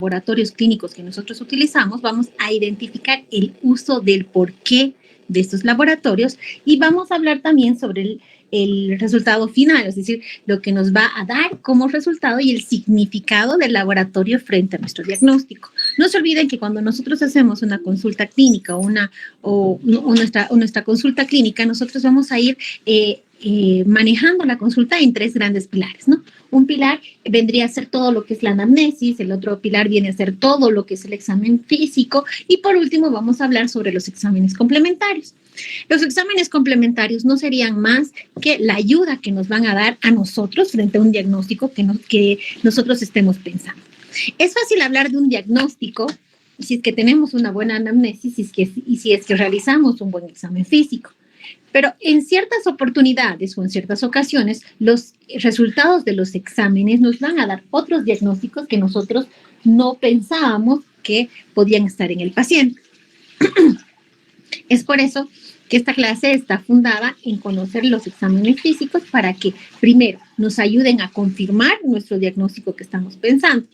laboratorios clínicos que nosotros utilizamos, vamos a identificar el uso del porqué de estos laboratorios y vamos a hablar también sobre el resultado final, es decir, lo que nos va a dar como resultado y el significado del laboratorio frente a nuestro diagnóstico. No se olviden que cuando nosotros hacemos una consulta clínica o nuestra consulta clínica, nosotros vamos a ir manejando la consulta en tres grandes pilares, ¿no? Un pilar vendría a ser todo lo que es la anamnesis, el otro pilar viene a ser todo lo que es el examen físico y por último vamos a hablar sobre los exámenes complementarios. Los exámenes complementarios no serían más que la ayuda que nos van a dar a nosotros frente a un diagnóstico que nosotros estemos pensando. Es fácil hablar de un diagnóstico si es que tenemos una buena anamnesis y si es que realizamos un buen examen físico. Pero en ciertas oportunidades o en ciertas ocasiones, los resultados de los exámenes nos van a dar otros diagnósticos que nosotros no pensábamos que podían estar en el paciente. Es por eso que esta clase está fundada en conocer los exámenes físicos para que, primero, nos ayuden a confirmar nuestro diagnóstico que estamos pensando.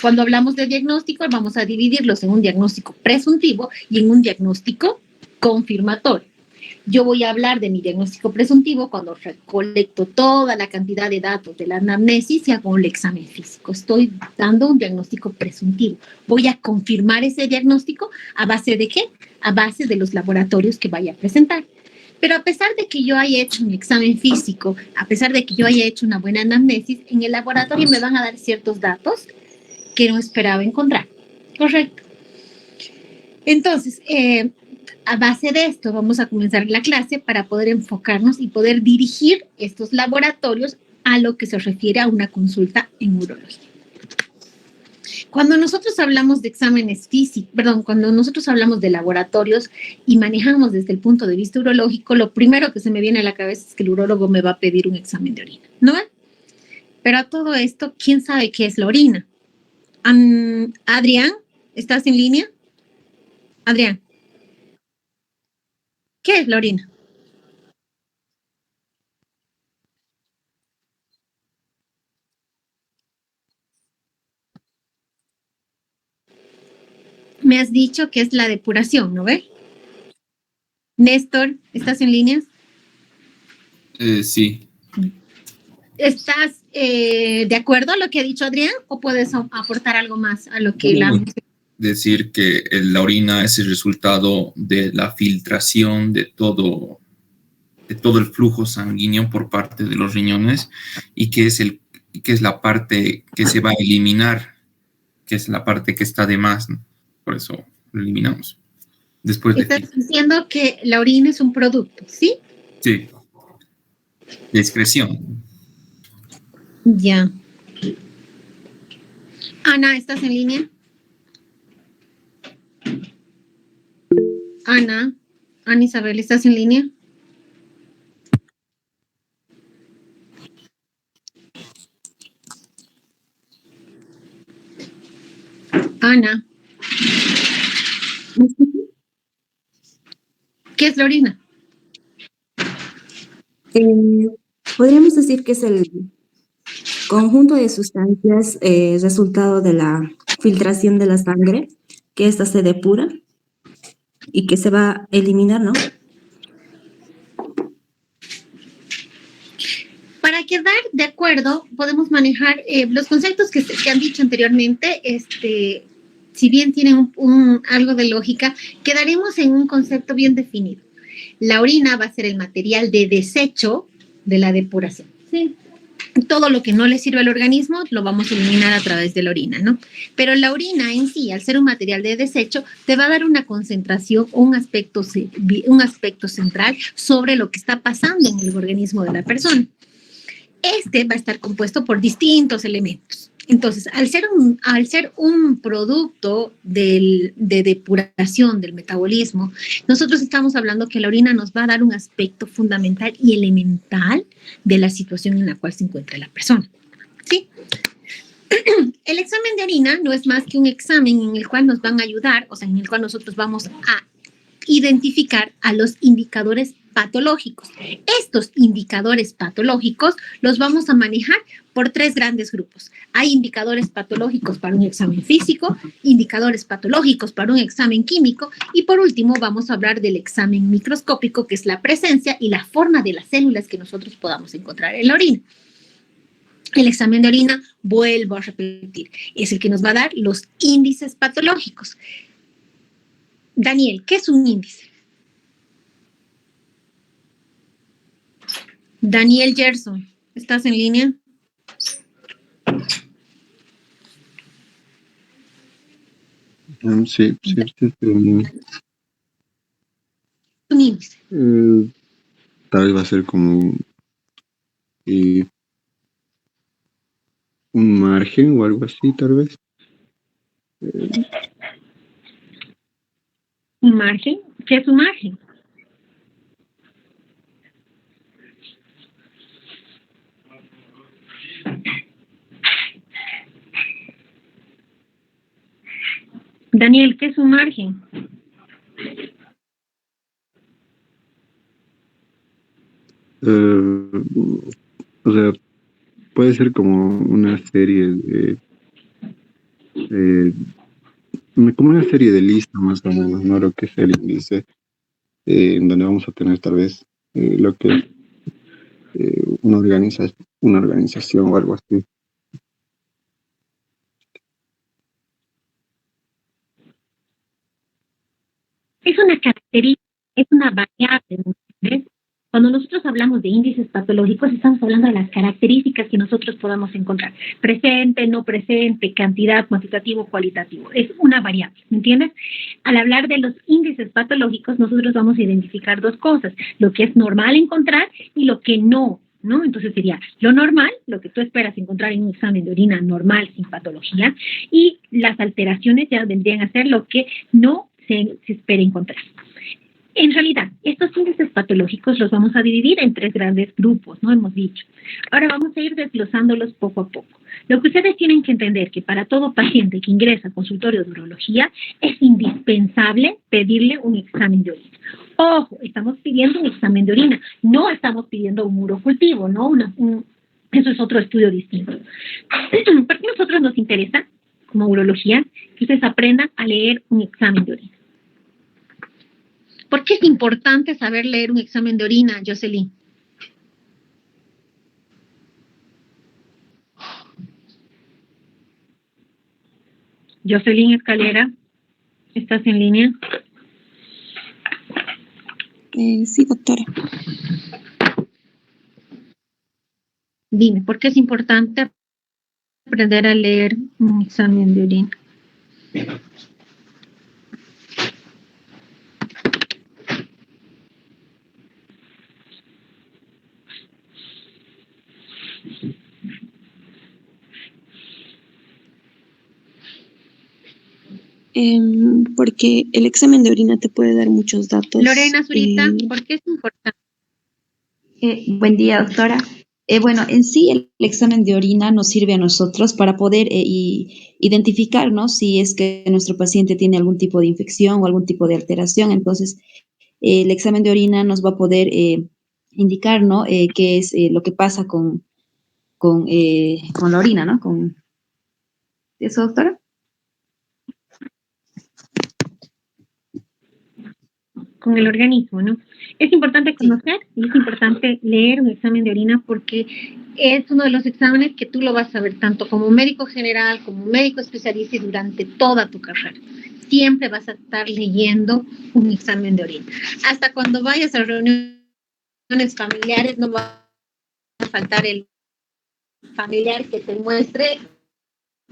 Cuando hablamos de diagnóstico, vamos a dividirlos en un diagnóstico presuntivo y en un diagnóstico confirmatorio. Yo voy a hablar de mi diagnóstico presuntivo cuando recolecto toda la cantidad de datos de la anamnesis y hago el examen físico. Estoy dando un diagnóstico presuntivo. Voy a confirmar ese diagnóstico ¿a base de qué? A base de los laboratorios que vaya a presentar. Pero a pesar de que yo haya hecho un examen físico, a pesar de que yo haya hecho una buena anamnesis, en el laboratorio me van a dar ciertos datos que no esperaba encontrar. Correcto. Entonces, a base de esto vamos a comenzar la clase para poder enfocarnos y poder dirigir estos laboratorios a lo que se refiere a una consulta en urología. Cuando nosotros hablamos de exámenes físicos, cuando nosotros hablamos de laboratorios y manejamos desde el punto de vista urológico, lo primero que se me viene a la cabeza es que el urólogo me va a pedir un examen de orina, ¿no? Pero a todo esto, ¿quién sabe qué es la orina? Adrián, ¿estás en línea? Adrián. ¿Qué es la orina? Me has dicho que es la depuración, ¿no ve? Néstor, ¿estás en línea? Sí. ¿Estás de acuerdo a lo que ha dicho Adrián o puedes aportar algo más a lo que la... Decir que la orina es el resultado de la filtración de todo el flujo sanguíneo por parte de los riñones y que es la parte que se va a eliminar, que es la parte que está de más, ¿no? Por eso lo eliminamos. Después de Estás diciendo que la orina es un producto, ¿sí? Sí. De excreción. Ya. Ana, ¿estás en línea? Ana Isabel, ¿estás en línea? Ana. ¿Qué es la orina? Podríamos decir que es el conjunto de sustancias resultado de la filtración de la sangre, que ésta se depura y que se va a eliminar, ¿no? Para quedar de acuerdo, podemos manejar los conceptos que han dicho anteriormente, si bien tienen algo de lógica, quedaremos en un concepto bien definido. La orina va a ser el material de desecho de la depuración. Sí. Todo lo que no le sirve al organismo lo vamos a eliminar a través de la orina, ¿no? Pero la orina en sí, al ser un material de desecho, te va a dar una concentración o un aspecto central sobre lo que está pasando en el organismo de la persona. Este va a estar compuesto por distintos elementos. Entonces, al ser un producto de depuración del metabolismo, nosotros estamos hablando que la orina nos va a dar un aspecto fundamental y elemental de la situación en la cual se encuentra la persona. ¿Sí? El examen de orina no es más que un examen en el cual nos van a ayudar, o sea, en el cual nosotros vamos a identificar a los indicadores patológicos. Estos indicadores patológicos los vamos a manejar por tres grandes grupos. Hay indicadores patológicos para un examen físico, indicadores patológicos para un examen químico y por último vamos a hablar del examen microscópico, que es la presencia y la forma de las células que nosotros podamos encontrar en la orina. El examen de orina, vuelvo a repetir, es el que nos va a dar los índices patológicos. Daniel, ¿qué es un índice? Daniel Gerson, ¿estás en línea? Sí, Un índice. Tal vez va a ser como un margen o algo así, tal vez. ¿Un margen? ¿Qué es un margen? Daniel, ¿qué es un margen? O sea, puede ser como una serie de como una serie de listas más o menos, ¿no? Lo que es el índice, en donde vamos a tener tal vez lo que es una organización o algo así. Es una característica, es una variable, ¿ves? Cuando nosotros hablamos de índices patológicos, estamos hablando de las características que nosotros podamos encontrar. Presente, no presente, cantidad, cuantitativo, cualitativo. Es una variable, ¿me entiendes? Al hablar de los índices patológicos, nosotros vamos a identificar dos cosas, lo que es normal encontrar y lo que no, ¿no? Entonces sería lo normal, lo que tú esperas encontrar en un examen de orina normal sin patología, y las alteraciones ya vendrían a ser lo que no se espera encontrar. En realidad, estos índices patológicos los vamos a dividir en tres grandes grupos, ¿no? Hemos dicho. Ahora vamos a ir desglosándolos poco a poco. Lo que ustedes tienen que entender que para todo paciente que ingresa a consultorio de urología es indispensable pedirle un examen de orina. Ojo, estamos pidiendo un examen de orina, no estamos pidiendo un urocultivo, ¿no? Eso es otro estudio distinto. ¿Por qué a nosotros nos interesa, como urología, que ustedes aprendan a leer un examen de orina? ¿Por qué es importante saber leer un examen de orina, Jocelyn? Jocelyn Escalera, ¿estás en línea? Sí, doctora. Dime, ¿por qué es importante aprender a leer un examen de orina? Porque el examen de orina te puede dar muchos datos. Lorena Zurita, ¿por qué es importante? Buen día, doctora. Bueno, en sí el examen de orina nos sirve a nosotros para poder identificar, ¿no? Si es que nuestro paciente tiene algún tipo de infección o algún tipo de alteración. Entonces, el examen de orina nos va a poder indicar, ¿no? Qué es lo que pasa con la orina, ¿no? ¿Con eso, doctora? Con el organismo, ¿no? Es importante conocer y es importante leer un examen de orina porque es uno de los exámenes que tú lo vas a ver tanto como médico general, como médico especialista y durante toda tu carrera. Siempre vas a estar leyendo un examen de orina. Hasta cuando vayas a reuniones familiares no va a faltar el familiar que te muestre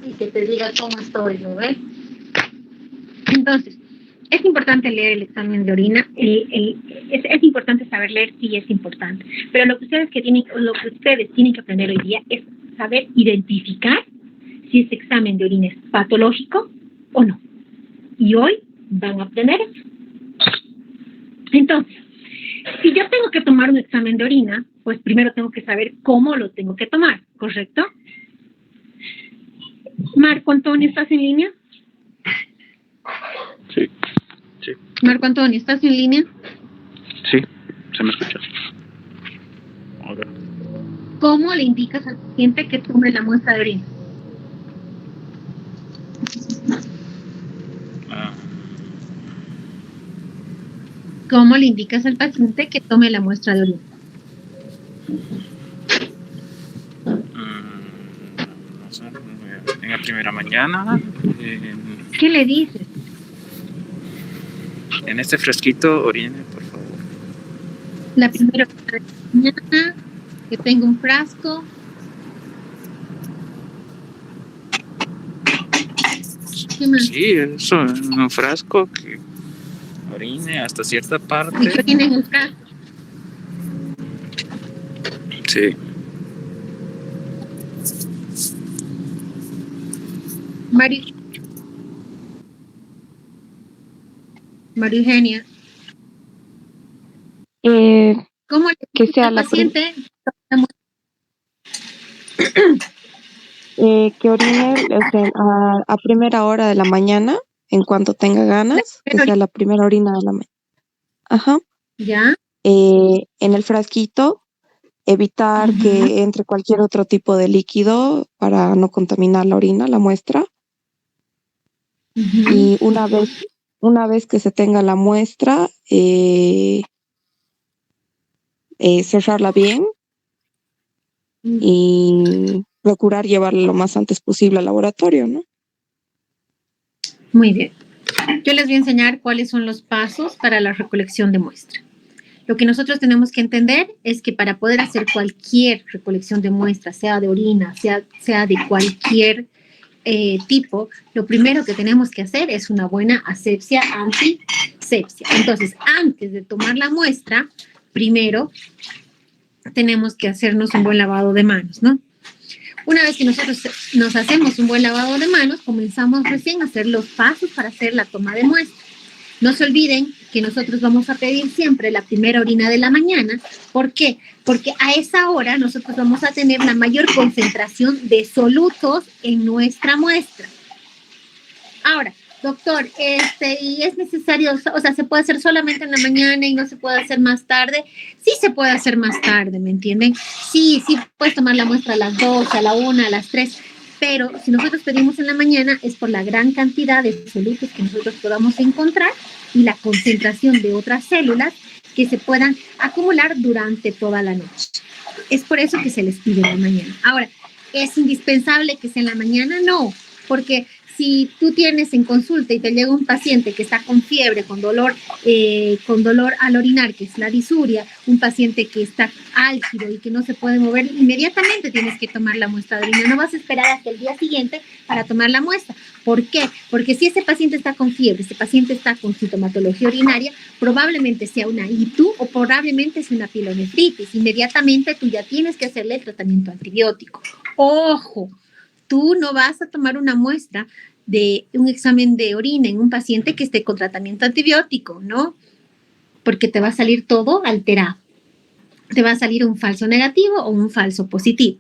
y que te diga cómo estoy, ¿no ves? Entonces, es importante leer el examen de orina, es importante saber leer, sí es importante, pero lo que ustedes tienen que aprender hoy día es saber identificar si ese examen de orina es patológico o no. Y hoy van a aprender eso. Entonces, si yo tengo que tomar un examen de orina, pues primero tengo que saber cómo lo tengo que tomar, ¿correcto? Marco Antonio, ¿estás en línea? Sí, sí. Marco Antonio, ¿estás en línea? Sí, se me escucha. Ahora. ¿Cómo le indicas al paciente que tome la muestra de orina? ¿Cómo le indicas al paciente que tome la muestra de orina? No sé, en la primera mañana, ¿Qué le dices? en este fresquito, orine, por favor. La primera mañana, que tenga un frasco. ¿Qué más? Sí, eso, en un frasco que orine hasta cierta Y que parte. orine en el frasco. Sí. María Eugenia, ¿cómo le Que dices sea al la paciente? que orine, o sea, a primera hora de la mañana, en cuanto tenga ganas, que sea la primera orina de la mañana. Ajá. ¿Ya? En el frasquito, evitar que entre cualquier otro tipo de líquido para no contaminar la orina, la muestra. Y una vez que se tenga la muestra, cerrarla bien y procurar llevarla lo más antes posible al laboratorio, ¿no? Muy bien. Yo les voy a enseñar cuáles son los pasos para la recolección de muestra. Lo que nosotros tenemos que entender es que para poder hacer cualquier recolección de muestra, sea de orina, sea de cualquier tipo, lo primero que tenemos que hacer es una buena asepsia antisepsia. Entonces, antes de tomar la muestra, primero tenemos que hacernos un buen lavado de manos, ¿no? Una vez que nosotros nos hacemos un buen lavado de manos, comenzamos recién a hacer los pasos para hacer la toma de muestra. No se olviden que nosotros vamos a pedir siempre la primera orina de la mañana. ¿Por qué? Porque a esa hora nosotros vamos a tener la mayor concentración de solutos en nuestra muestra. Ahora, doctor, y es necesario, o sea, ¿se puede hacer solamente en la mañana y no se puede hacer más tarde? Sí se puede hacer más tarde, ¿me entienden? Sí, puedes tomar la muestra a las 12, a la 1, a las 3, pero si nosotros pedimos en la mañana es por la gran cantidad de solutos que nosotros podamos encontrar y la concentración de otras células que se puedan acumular durante toda la noche. Es por eso que se les pide en la mañana. Ahora, ¿es indispensable que sea en la mañana? No, porque si tú tienes en consulta y te llega un paciente que está con fiebre, con dolor al orinar, que es la disuria, un paciente que está álgido y que no se puede mover, inmediatamente tienes que tomar la muestra de orina. No vas a esperar hasta el día siguiente para tomar la muestra. ¿Por qué? Porque si ese paciente está con fiebre, ese paciente está con sintomatología urinaria, probablemente sea una ITU o probablemente sea una pielonefritis. Inmediatamente tú ya tienes que hacerle el tratamiento antibiótico. ¡Ojo! Tú no vas a tomar una muestra de un examen de orina en un paciente que esté con tratamiento antibiótico, ¿no? Porque te va a salir todo alterado. Te va a salir un falso negativo o un falso positivo.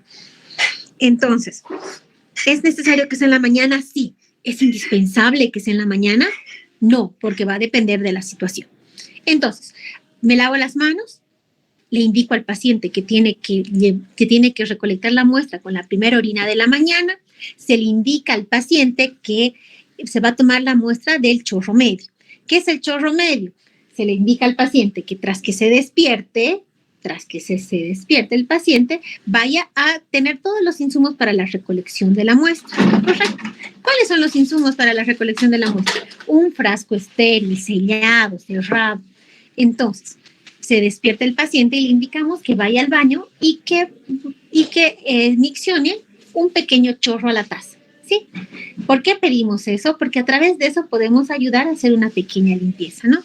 Entonces, ¿es necesario que sea en la mañana? Sí. ¿Es indispensable que sea en la mañana? No, porque va a depender de la situación. Entonces, me lavo las manos, le indico al paciente que tiene que recolectar la muestra con la primera orina de la mañana, se le indica al paciente que se va a tomar la muestra del chorro medio. ¿Qué es el chorro medio? Se le indica al paciente que tras que se despierte el paciente, vaya a tener todos los insumos para la recolección de la muestra. ¿Correcto? ¿Cuáles son los insumos para la recolección de la muestra? Un frasco estéril, sellado, cerrado. Entonces, se despierta el paciente y le indicamos que vaya al baño y que miccione un pequeño chorro a la taza, ¿sí? ¿Por qué pedimos eso? Porque a través de eso podemos ayudar a hacer una pequeña limpieza, ¿no?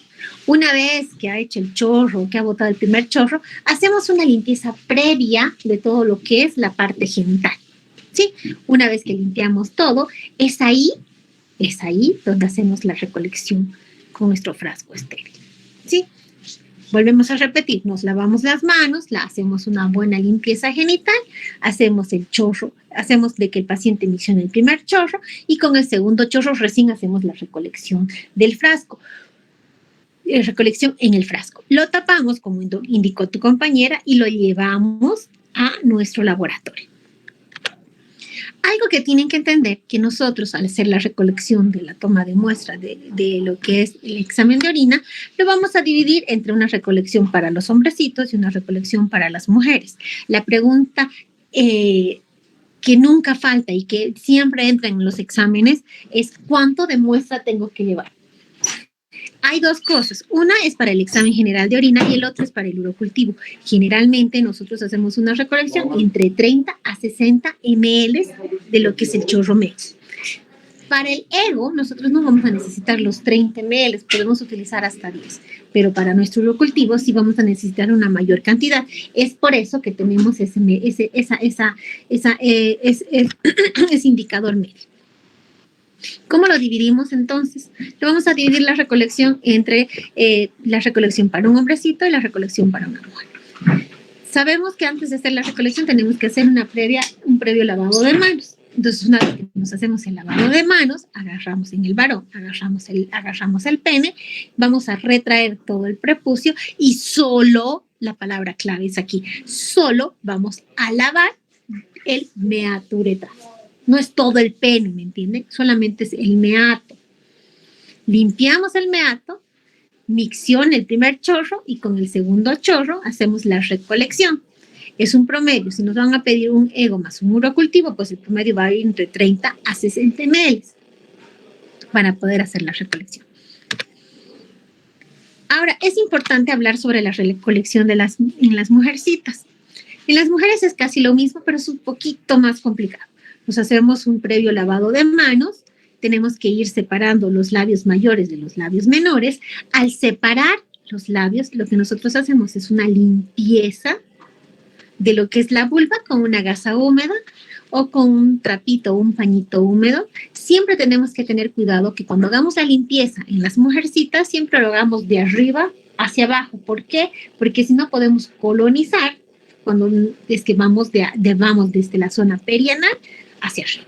Una vez que ha hecho el chorro, que ha botado el primer chorro, hacemos una limpieza previa de todo lo que es la parte genital, ¿sí? Una vez que limpiamos todo, es ahí donde hacemos la recolección con nuestro frasco estéril, ¿sí? Volvemos a repetir, nos lavamos las manos, hacemos una buena limpieza genital, hacemos el chorro, hacemos de que el paciente miccione el primer chorro y con el segundo chorro recién hacemos la recolección del frasco. recolección en el frasco. Lo tapamos, como indicó tu compañera, y lo llevamos a nuestro laboratorio. Algo que tienen que entender, que nosotros al hacer la recolección de la toma de muestra de lo que es el examen de orina, lo vamos a dividir entre una recolección para los hombrecitos y una recolección para las mujeres. La pregunta que nunca falta y que siempre entra en los exámenes es ¿cuánto de muestra tengo que llevar? Hay dos cosas. Una es para el examen general de orina y el otro es para el urocultivo. Generalmente nosotros hacemos una recolección entre 30 a 60 ml de lo que es el chorro medio. Para el ego, nosotros no vamos a necesitar los 30 ml, podemos utilizar hasta 10. Pero para nuestro urocultivo sí vamos a necesitar una mayor cantidad. Es por eso que tenemos ese indicador medio. ¿Cómo lo dividimos entonces? Lo vamos a dividir la recolección entre la recolección para un hombrecito y la recolección para una mujer. Sabemos que antes de hacer la recolección tenemos que hacer un previo lavado de manos. Entonces, una vez que nos hacemos el lavado de manos, agarramos en el varón, agarramos el pene, vamos a retraer todo el prepucio y solo, la palabra clave es aquí, solo vamos a lavar el meato uretral. No es todo el pene, ¿me entienden? Solamente es el meato. Limpiamos el meato, micción el primer chorro y con el segundo chorro hacemos la recolección. Es un promedio. Si nos van a pedir un ego más un urocultivo, pues el promedio va a ir entre 30 a 60 ml para poder hacer la recolección. Ahora, es importante hablar sobre la recolección en las mujercitas. En las mujeres es casi lo mismo, pero es un poquito más complicado. Nos hacemos un previo lavado de manos, tenemos que ir separando los labios mayores de los labios menores. Al separar los labios, lo que nosotros hacemos es una limpieza de lo que es la vulva con una gasa húmeda o con un trapito o un pañito húmedo. Siempre tenemos que tener cuidado que cuando hagamos la limpieza en las mujercitas, siempre lo hagamos de arriba hacia abajo. ¿Por qué? Porque si no podemos colonizar cuando es que vamos desde la zona perianal hacia arriba.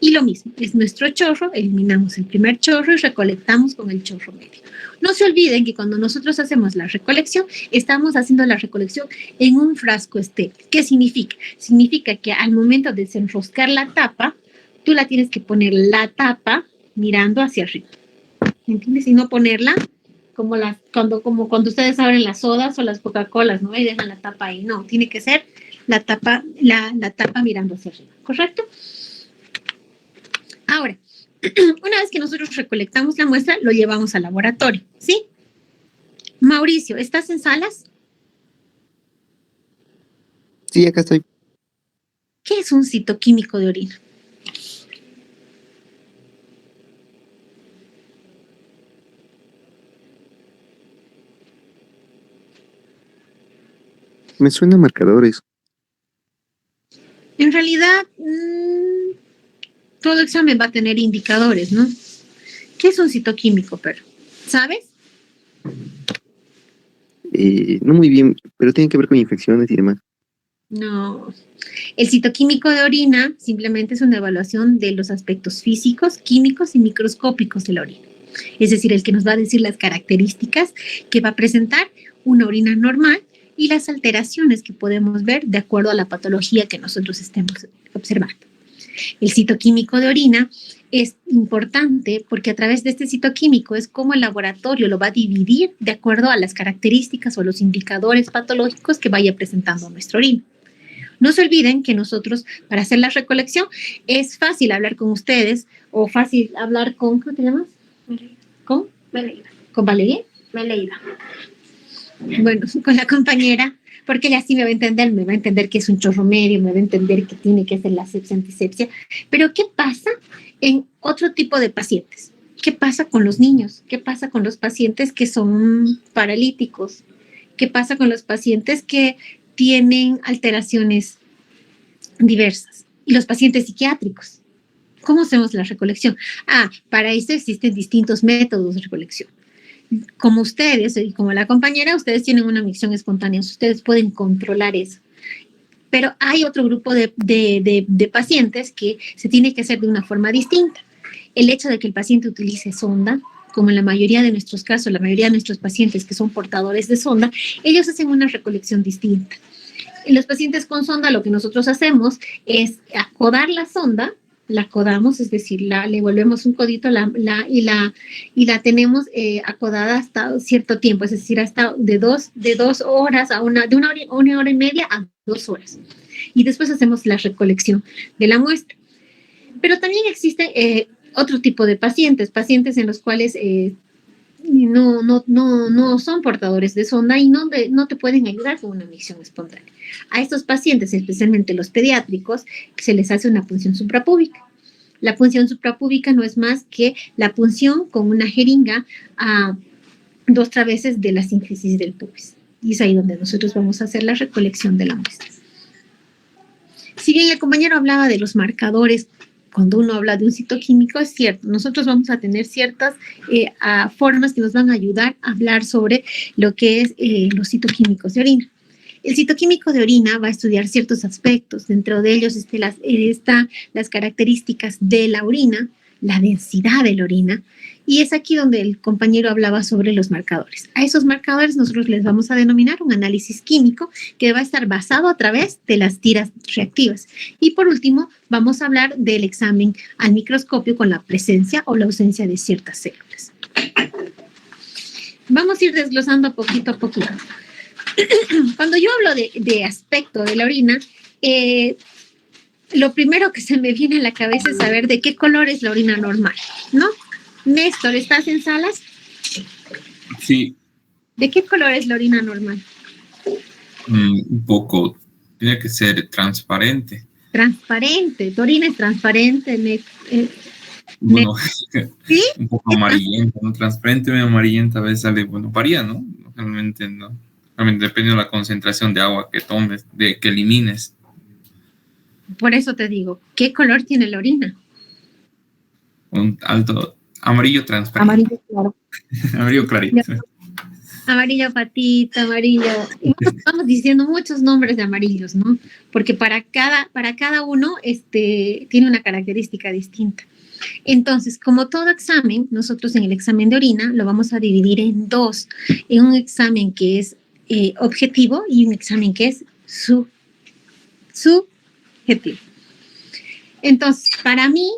Y lo mismo, es nuestro chorro, eliminamos el primer chorro y recolectamos con el chorro medio. No se olviden que cuando nosotros hacemos la recolección, estamos haciendo la recolección en un frasco estéril. ¿Qué significa? Significa que al momento de desenroscar la tapa, tú la tienes que poner la tapa mirando hacia arriba. ¿Entiendes? Y no ponerla como cuando ustedes abren las sodas o las Coca-Colas, ¿no? Y dejan la tapa ahí. No, tiene que ser la tapa mirando hacia arriba, ¿correcto? Ahora, una vez que nosotros recolectamos la muestra, lo llevamos al laboratorio, ¿sí? Mauricio, ¿estás en salas? Sí, acá estoy. ¿Qué es un citoquímico de orina? Me suena a marcadores. En realidad, todo examen va a tener indicadores, ¿no? ¿Qué es un citoquímico, pero? ¿Sabes? No muy bien, pero tiene que ver con infecciones y demás. No. El citoquímico de orina simplemente es una evaluación de los aspectos físicos, químicos y microscópicos de la orina. Es decir, el que nos va a decir las características que va a presentar una orina normal y las alteraciones que podemos ver de acuerdo a la patología que nosotros estemos observando. El citoquímico de orina es importante porque a través de este citoquímico es como el laboratorio lo va a dividir de acuerdo a las características o los indicadores patológicos que vaya presentando nuestra orina. No se olviden que nosotros, para hacer la recolección, es fácil hablar con ustedes o fácil hablar con, ¿cómo te llamas? ¿Con? Meleida. ¿Con Valeria? Meleida. Bueno, con la compañera, porque ella sí me va a entender que es un chorro medio, me va a entender que tiene que hacer la asepsia, antisepsia. Pero ¿qué pasa en otro tipo de pacientes? ¿Qué pasa con los niños? ¿Qué pasa con los pacientes que son paralíticos? ¿Qué pasa con los pacientes que tienen alteraciones diversas? Y los pacientes psiquiátricos. ¿Cómo hacemos la recolección? Para eso existen distintos métodos de recolección. Como ustedes y como la compañera, ustedes tienen una micción espontánea, ustedes pueden controlar eso. Pero hay otro grupo de pacientes que se tiene que hacer de una forma distinta. El hecho de que el paciente utilice sonda como en la mayoría de nuestros casos, la mayoría de nuestros pacientes que son portadores de sonda, ellos hacen una recolección distinta. En los pacientes con sonda lo que nosotros hacemos es acodar la sonda, la acodamos, es decir, le volvemos un codito y la tenemos acodada hasta cierto tiempo, es decir, hasta de dos horas a una hora y media a 2 horas. Y después hacemos la recolección de la muestra. Pero también existe otro tipo de pacientes en los cuales no son portadores de sonda y no te pueden ayudar con una micción espontánea. A estos pacientes, especialmente los pediátricos, se les hace una punción suprapúbica. La punción suprapúbica no es más que la punción con una jeringa a 2 traveses de la sínfisis del pubis. Y es ahí donde nosotros vamos a hacer la recolección de la muestra. Si bien el compañero hablaba de los marcadores, cuando uno habla de un citoquímico, es cierto, nosotros vamos a tener ciertas formas que nos van a ayudar a hablar sobre lo que es los citoquímicos de orina. El citoquímico de orina va a estudiar ciertos aspectos, dentro de ellos están las características de la orina, la densidad de la orina, y es aquí donde el compañero hablaba sobre los marcadores. A esos marcadores nosotros les vamos a denominar un análisis químico que va a estar basado a través de las tiras reactivas. Y por último, vamos a hablar del examen al microscopio con la presencia o la ausencia de ciertas células. Vamos a ir desglosando poquito a poquito. Cuando yo hablo de aspecto de la orina, lo primero que se me viene a la cabeza es saber de qué color es la orina normal, ¿no? Néstor, ¿estás en salas? Sí. ¿De qué color es la orina normal? Un poco, tiene que ser transparente. Transparente, tu orina es transparente. Bueno, ¿Sí? Un poco amarillenta, ¿no? Transparente y amarillenta a veces sale, bueno, varía, ¿no? Realmente no. Realmente depende de la concentración de agua que tomes, que elimines. Por eso te digo, ¿qué color tiene la orina? Un alto amarillo transparente. Amarillo claro. Amarillo clarito. Amarillo patita, amarillo. Y estamos diciendo muchos nombres de amarillos, ¿no? Porque para cada uno tiene una característica distinta. Entonces, como todo examen, nosotros en el examen de orina lo vamos a dividir en dos. En un examen que es objetivo y un examen que es subjetivo. Entonces, para mí,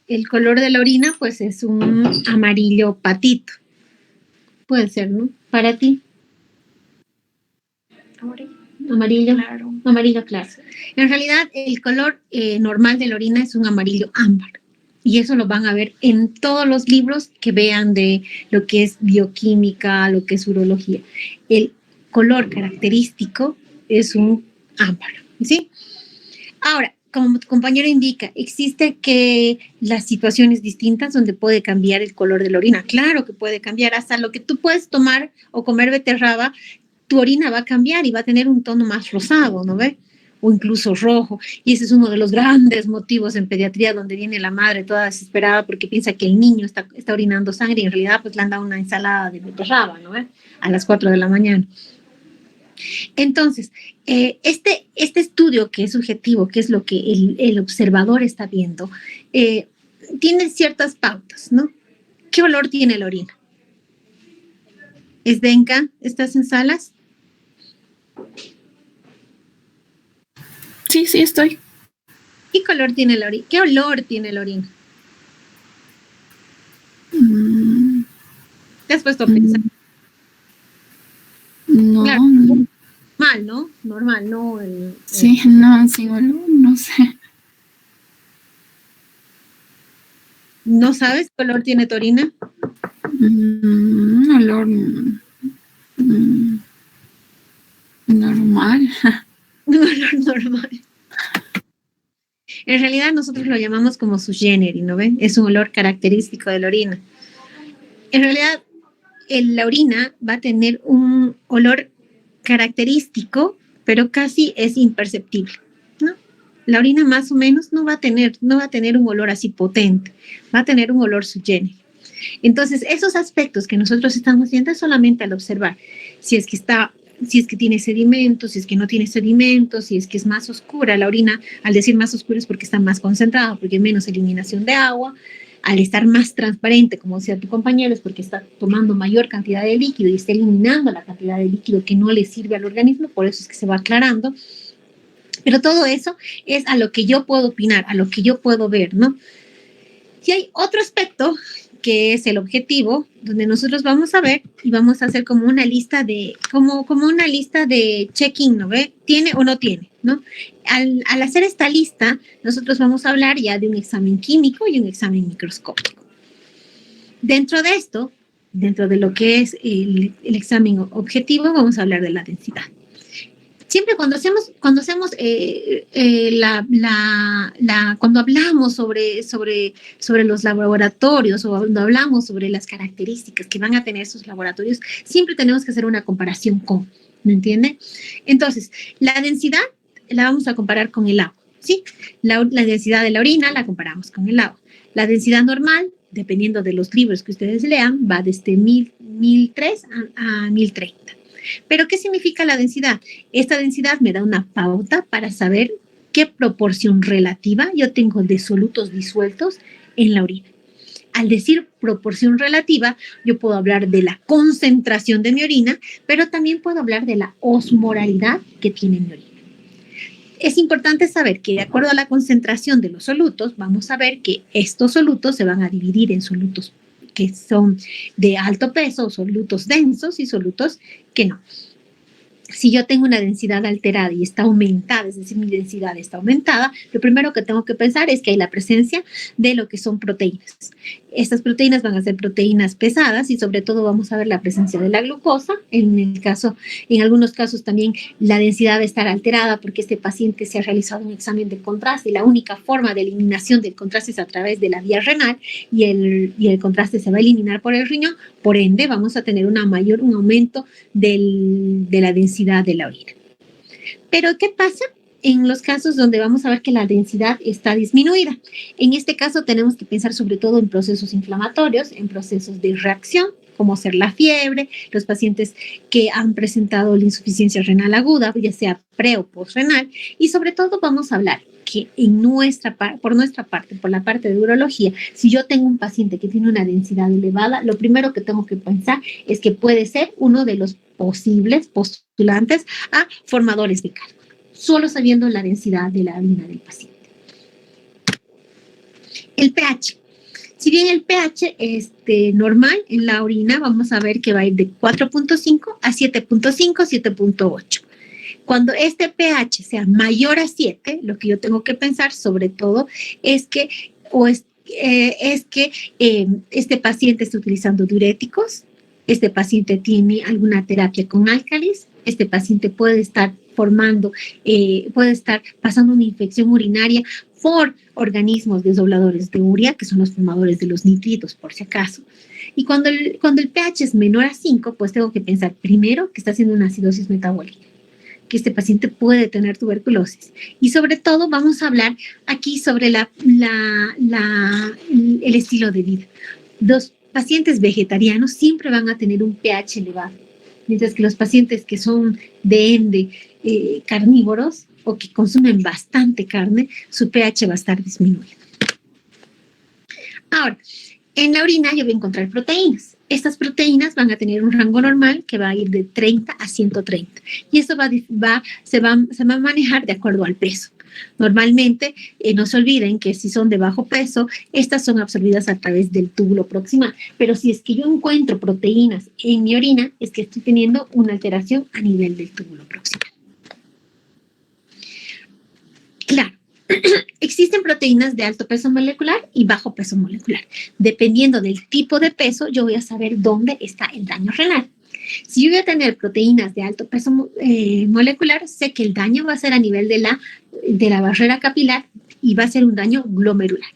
el color de la orina, pues, es un amarillo patito. Puede ser, ¿no? Para ti. Amarillo claro. Amarillo claro. En realidad, el color normal de la orina es un amarillo ámbar. Y eso lo van a ver en todos los libros que vean de lo que es bioquímica, lo que es urología. El color característico es un ámbar, ¿sí? Ahora, como tu compañero indica, existe que las situaciones distintas donde puede cambiar el color de la orina. Claro que puede cambiar, hasta lo que tú puedes tomar o comer beterraba, tu orina va a cambiar y va a tener un tono más rosado, ¿no ve? O incluso rojo. Y ese es uno de los grandes motivos en pediatría donde viene la madre toda desesperada porque piensa que el niño está orinando sangre y en realidad pues le han dado una ensalada de beterraba, ¿no ve? A las 4 de la mañana. Entonces, este estudio que es subjetivo, que es lo que el observador está viendo, tiene ciertas pautas, ¿no? ¿Qué olor tiene la orina? Esdenka, ¿estás en salas? Sí, estoy. ¿Qué color tiene la orina? ¿Qué olor tiene la orina? ¿Te has puesto a pensar? No. Claro, normal, ¿no? Normal, ¿no? Sí, no, sin olor, no sé. ¿No sabes qué olor tiene tu orina? Un olor normal. Un olor normal. En realidad nosotros lo llamamos como sui generis, ¿no ven? Es un olor característico de la orina. En realidad, la orina va a tener un olor característico, pero casi es imperceptible, ¿no? La orina más o menos no va a tener un olor así potente, va a tener un olor sui generis. Entonces, esos aspectos que nosotros estamos viendo es solamente al observar si es que tiene sedimentos, si es que no tiene sedimentos, si es que es más oscura la orina. Al decir más oscura es porque está más concentrada, porque hay menos eliminación de agua. al estar más transparente, como decía tu compañero, es porque está tomando mayor cantidad de líquido y está eliminando la cantidad de líquido que no le sirve al organismo, por eso es que se va aclarando. Pero todo eso es a lo que yo puedo opinar, a lo que yo puedo ver, ¿no? Y hay otro aspecto que es el objetivo, donde nosotros vamos a ver y vamos a hacer como una lista de, como una lista de check-in, ¿no ve? ¿Tiene o no tiene, no? Al hacer esta lista, nosotros vamos a hablar ya de un examen químico y un examen microscópico. Dentro de esto, dentro de lo que es el examen objetivo, vamos a hablar de la densidad. Siempre cuando cuando hablamos sobre los laboratorios o cuando hablamos sobre las características que van a tener esos laboratorios, siempre tenemos que hacer una comparación con, ¿me entiende? Entonces, la densidad la vamos a comparar con el agua, ¿sí? La densidad de la orina la comparamos con el agua. La densidad normal, dependiendo de los libros que ustedes lean, va desde 1003 a 1030. Pero, ¿qué significa la densidad? Esta densidad me da una pauta para saber qué proporción relativa yo tengo de solutos disueltos en la orina. Al decir proporción relativa, yo puedo hablar de la concentración de mi orina, pero también puedo hablar de la osmolaridad que tiene mi orina. Es importante saber que de acuerdo a la concentración de los solutos, vamos a ver que estos solutos se van a dividir en solutos que son de alto peso, solutos densos y solutos que no. Si yo tengo una densidad alterada y está aumentada, es decir, mi densidad está aumentada, lo primero que tengo que pensar es que hay la presencia de lo que son proteínas. Estas proteínas van a ser proteínas pesadas y sobre todo vamos a ver la presencia de la glucosa. En algunos casos también la densidad va a estar alterada porque este paciente se ha realizado un examen de contraste y la única forma de eliminación del contraste es a través de la vía renal y el contraste se va a eliminar por el riñón, por ende vamos a tener un aumento de la densidad de la orina. Pero, ¿qué pasa en los casos donde vamos a ver que la densidad está disminuida? En este caso tenemos que pensar sobre todo en procesos inflamatorios, en procesos de reacción, como ser la fiebre, los pacientes que han presentado la insuficiencia renal aguda, ya sea pre o postrenal, y sobre todo vamos a hablar que por la parte de urología, si yo tengo un paciente que tiene una densidad elevada, lo primero que tengo que pensar es que puede ser uno de los posibles postulantes a formadores de calcio, solo sabiendo la densidad de la orina del paciente. El pH. Si bien el pH es normal en la orina, vamos a ver que va a ir de 4.5 a 7.5, 7.8. Cuando este pH sea mayor a 7, lo que yo tengo que pensar sobre todo es que este paciente está utilizando diuréticos, este paciente tiene alguna terapia con álcalis, este paciente puede estar pasando una infección urinaria por organismos desdobladores de urea, que son los formadores de los nitritos, por si acaso. Y cuando el pH es menor a 5, pues tengo que pensar primero que está haciendo una acidosis metabólica, que este paciente puede tener tuberculosis. Y sobre todo vamos a hablar aquí sobre el estilo de vida. Los pacientes vegetarianos siempre van a tener un pH elevado, mientras que los pacientes que son de ende carnívoros o que consumen bastante carne, su pH va a estar disminuido. Ahora, en la orina yo voy a encontrar proteínas. Estas proteínas van a tener un rango normal que va a ir de 30 a 130 y esto se va a manejar de acuerdo al peso. Normalmente, no se olviden que si son de bajo peso, estas son absorbidas a través del túbulo proximal, pero si es que yo encuentro proteínas en mi orina, es que estoy teniendo una alteración a nivel del túbulo proximal. Claro. Existen proteínas de alto peso molecular y bajo peso molecular. Dependiendo del tipo de peso, yo voy a saber dónde está el daño renal. Si yo voy a tener proteínas de alto peso molecular, sé que el daño va a ser a nivel de la barrera capilar y va a ser un daño glomerular.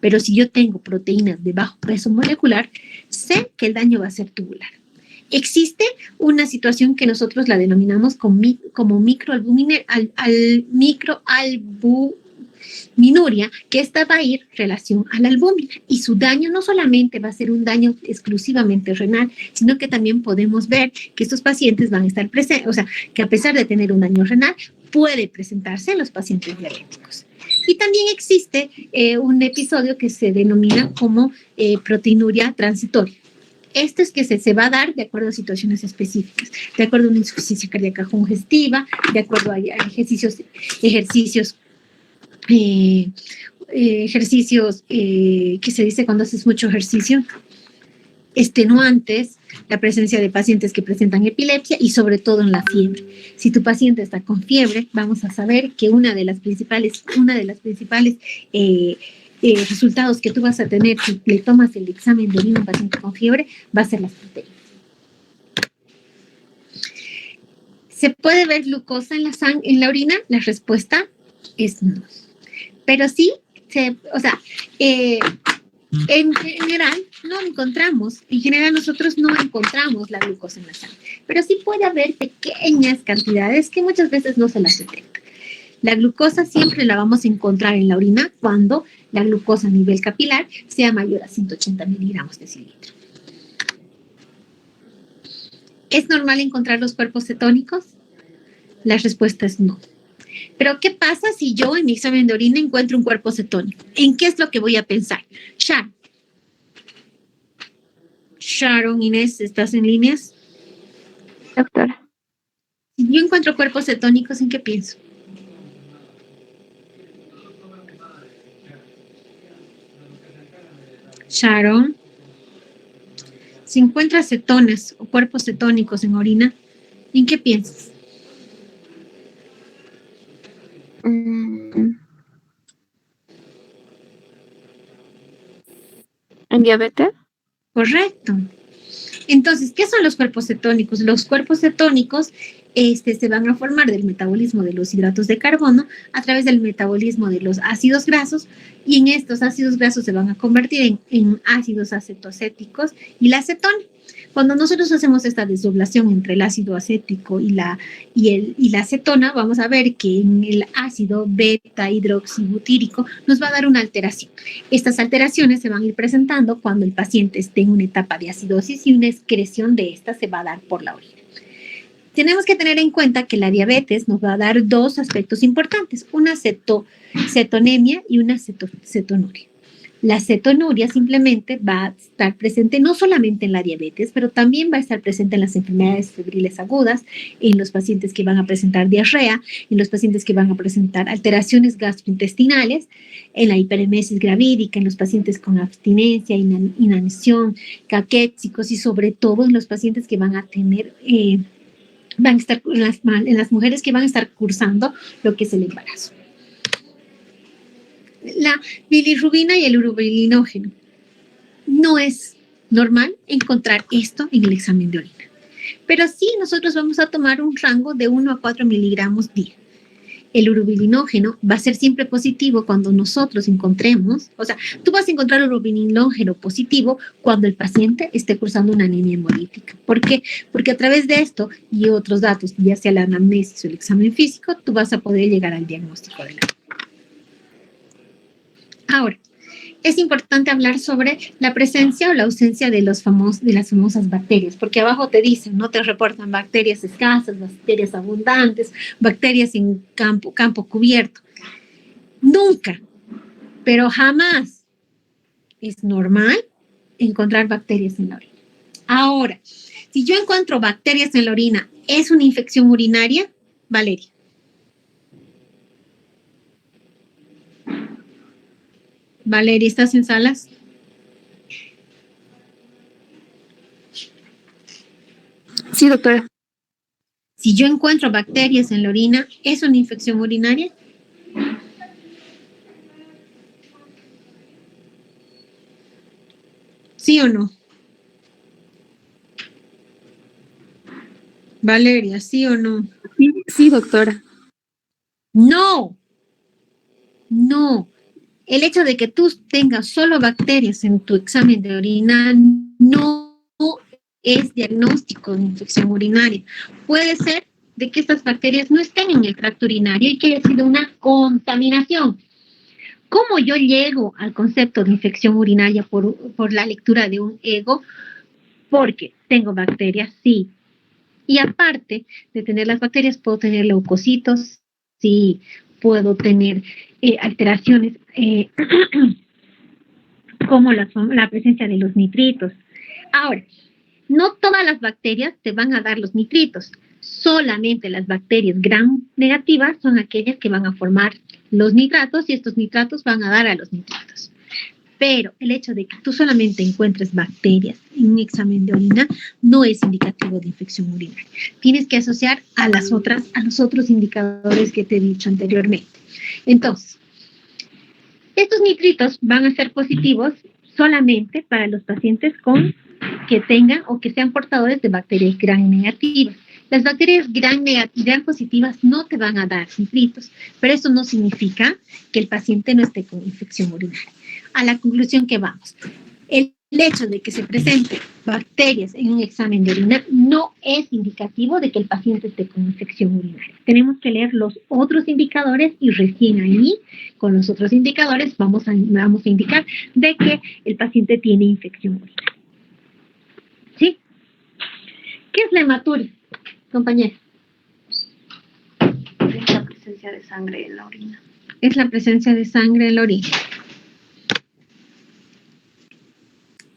Pero si yo tengo proteínas de bajo peso molecular, sé que el daño va a ser tubular. Existe una situación que nosotros la denominamos como microalbuminuria, que esta va a ir en relación a la albúmina y su daño no solamente va a ser un daño exclusivamente renal, sino que también podemos ver que estos pacientes van a estar presentes, o sea, que a pesar de tener un daño renal, puede presentarse en los pacientes diabéticos. Y también existe un episodio que se denomina como proteinuria transitoria. Esto es que se va a dar de acuerdo a situaciones específicas, de acuerdo a una insuficiencia cardíaca congestiva, de acuerdo a ejercicios que se dice cuando haces mucho ejercicio, extenuantes, la presencia de pacientes que presentan epilepsia y sobre todo en la fiebre. Si tu paciente está con fiebre, vamos a saber que una de las principales resultados que tú vas a tener si le tomas el examen de orina a un paciente con fiebre va a ser las proteínas. ¿Se puede ver glucosa en la orina? La respuesta es no. Pero sí, en general nosotros no encontramos la glucosa en la sangre, pero sí puede haber pequeñas cantidades que muchas veces no se las detectan. La glucosa siempre la vamos a encontrar en la orina cuando la glucosa a nivel capilar sea mayor a 180 miligramos de cilindro. ¿Es normal encontrar los cuerpos cetónicos? La respuesta es no. Pero, ¿qué pasa si yo en mi examen de orina encuentro un cuerpo cetónico? ¿En qué es lo que voy a pensar? Sharon, Inés, ¿estás en líneas? Doctora. Si yo encuentro cuerpos cetónicos, ¿en qué pienso? Sharon, si encuentras cetonas o cuerpos cetónicos en orina, ¿en qué piensas? ¿En diabetes? Correcto. Entonces, ¿qué son los cuerpos cetónicos? Los cuerpos cetónicos se van a formar del metabolismo de los hidratos de carbono a través del metabolismo de los ácidos grasos, y en estos ácidos grasos se van a convertir en ácidos acetoacéticos y la acetona. Cuando nosotros hacemos esta desdoblación entre el ácido acético y la acetona, vamos a ver que en el ácido beta hidroxibutírico nos va a dar una alteración. Estas alteraciones se van a ir presentando cuando el paciente esté en una etapa de acidosis, y una excreción de esta se va a dar por la orina. Tenemos que tener en cuenta que la diabetes nos va a dar dos aspectos importantes, una cetonemia y una cetonuria. La cetonuria simplemente va a estar presente no solamente en la diabetes, pero también va a estar presente en las enfermedades febriles agudas, en los pacientes que van a presentar diarrea, en los pacientes que van a presentar alteraciones gastrointestinales, en la hiperemesis gravídica, en los pacientes con abstinencia, inanición, caquéxicos, y sobre todo en los pacientes que van a tener, en las mujeres que van a estar cursando lo que es el embarazo. La bilirrubina y el urobilinógeno. No es normal encontrar esto en el examen de orina, pero sí nosotros vamos a tomar un rango de 1 a 4 miligramos día. El urobilinógeno va a ser siempre positivo cuando nosotros encontremos, tú vas a encontrar el urobilinógeno positivo cuando el paciente esté cursando una anemia hemolítica. ¿Por qué? Porque a través de esto y otros datos, ya sea la anamnesis o el examen físico, tú vas a poder llegar al diagnóstico de la anemia. Ahora, es importante hablar sobre la presencia o la ausencia de las famosas bacterias, porque abajo te dicen, no te reportan bacterias escasas, bacterias abundantes, bacterias en campo cubierto. Nunca, pero jamás es normal encontrar bacterias en la orina. Ahora, si yo encuentro bacterias en la orina, ¿es una infección urinaria? Valeria. Valeria, ¿estás en salas? Sí, doctora. Si yo encuentro bacterias en la orina, ¿es una infección urinaria? ¿Sí o no? Valeria, ¿sí o no? Sí, doctora. No. El hecho de que tú tengas solo bacterias en tu examen de orina no es diagnóstico de infección urinaria. Puede ser de que estas bacterias no estén en el tracto urinario y que haya sido una contaminación. ¿Cómo yo llego al concepto de infección urinaria por la lectura de un ego? Porque tengo bacterias, sí. Y aparte de tener las bacterias, puedo tener leucocitos, sí. puedo tener alteraciones como la presencia de los nitritos. Ahora, no todas las bacterias te van a dar los nitritos. Solamente las bacterias gram negativas son aquellas que van a formar los nitratos y estos nitratos van a dar a los nitritos. Pero el hecho de que tú solamente encuentres bacterias en un examen de orina no es indicativo de infección urinaria. Tienes que asociar a los otros indicadores que te he dicho anteriormente. Entonces, estos nitritos van a ser positivos solamente para los pacientes que tengan o que sean portadores de bacterias gram negativas. Las bacterias gram positivas no te van a dar nitritos, pero eso no significa que el paciente no esté con infección urinaria. A la conclusión que vamos, el hecho de que se presenten bacterias en un examen de orina no es indicativo de que el paciente esté con infección urinaria. Tenemos que leer los otros indicadores y recién ahí, con los otros indicadores, vamos a indicar de que el paciente tiene infección urinaria. ¿Sí? ¿Qué es la hematuria, compañera? Es la presencia de sangre en la orina. Es la presencia de sangre en la orina.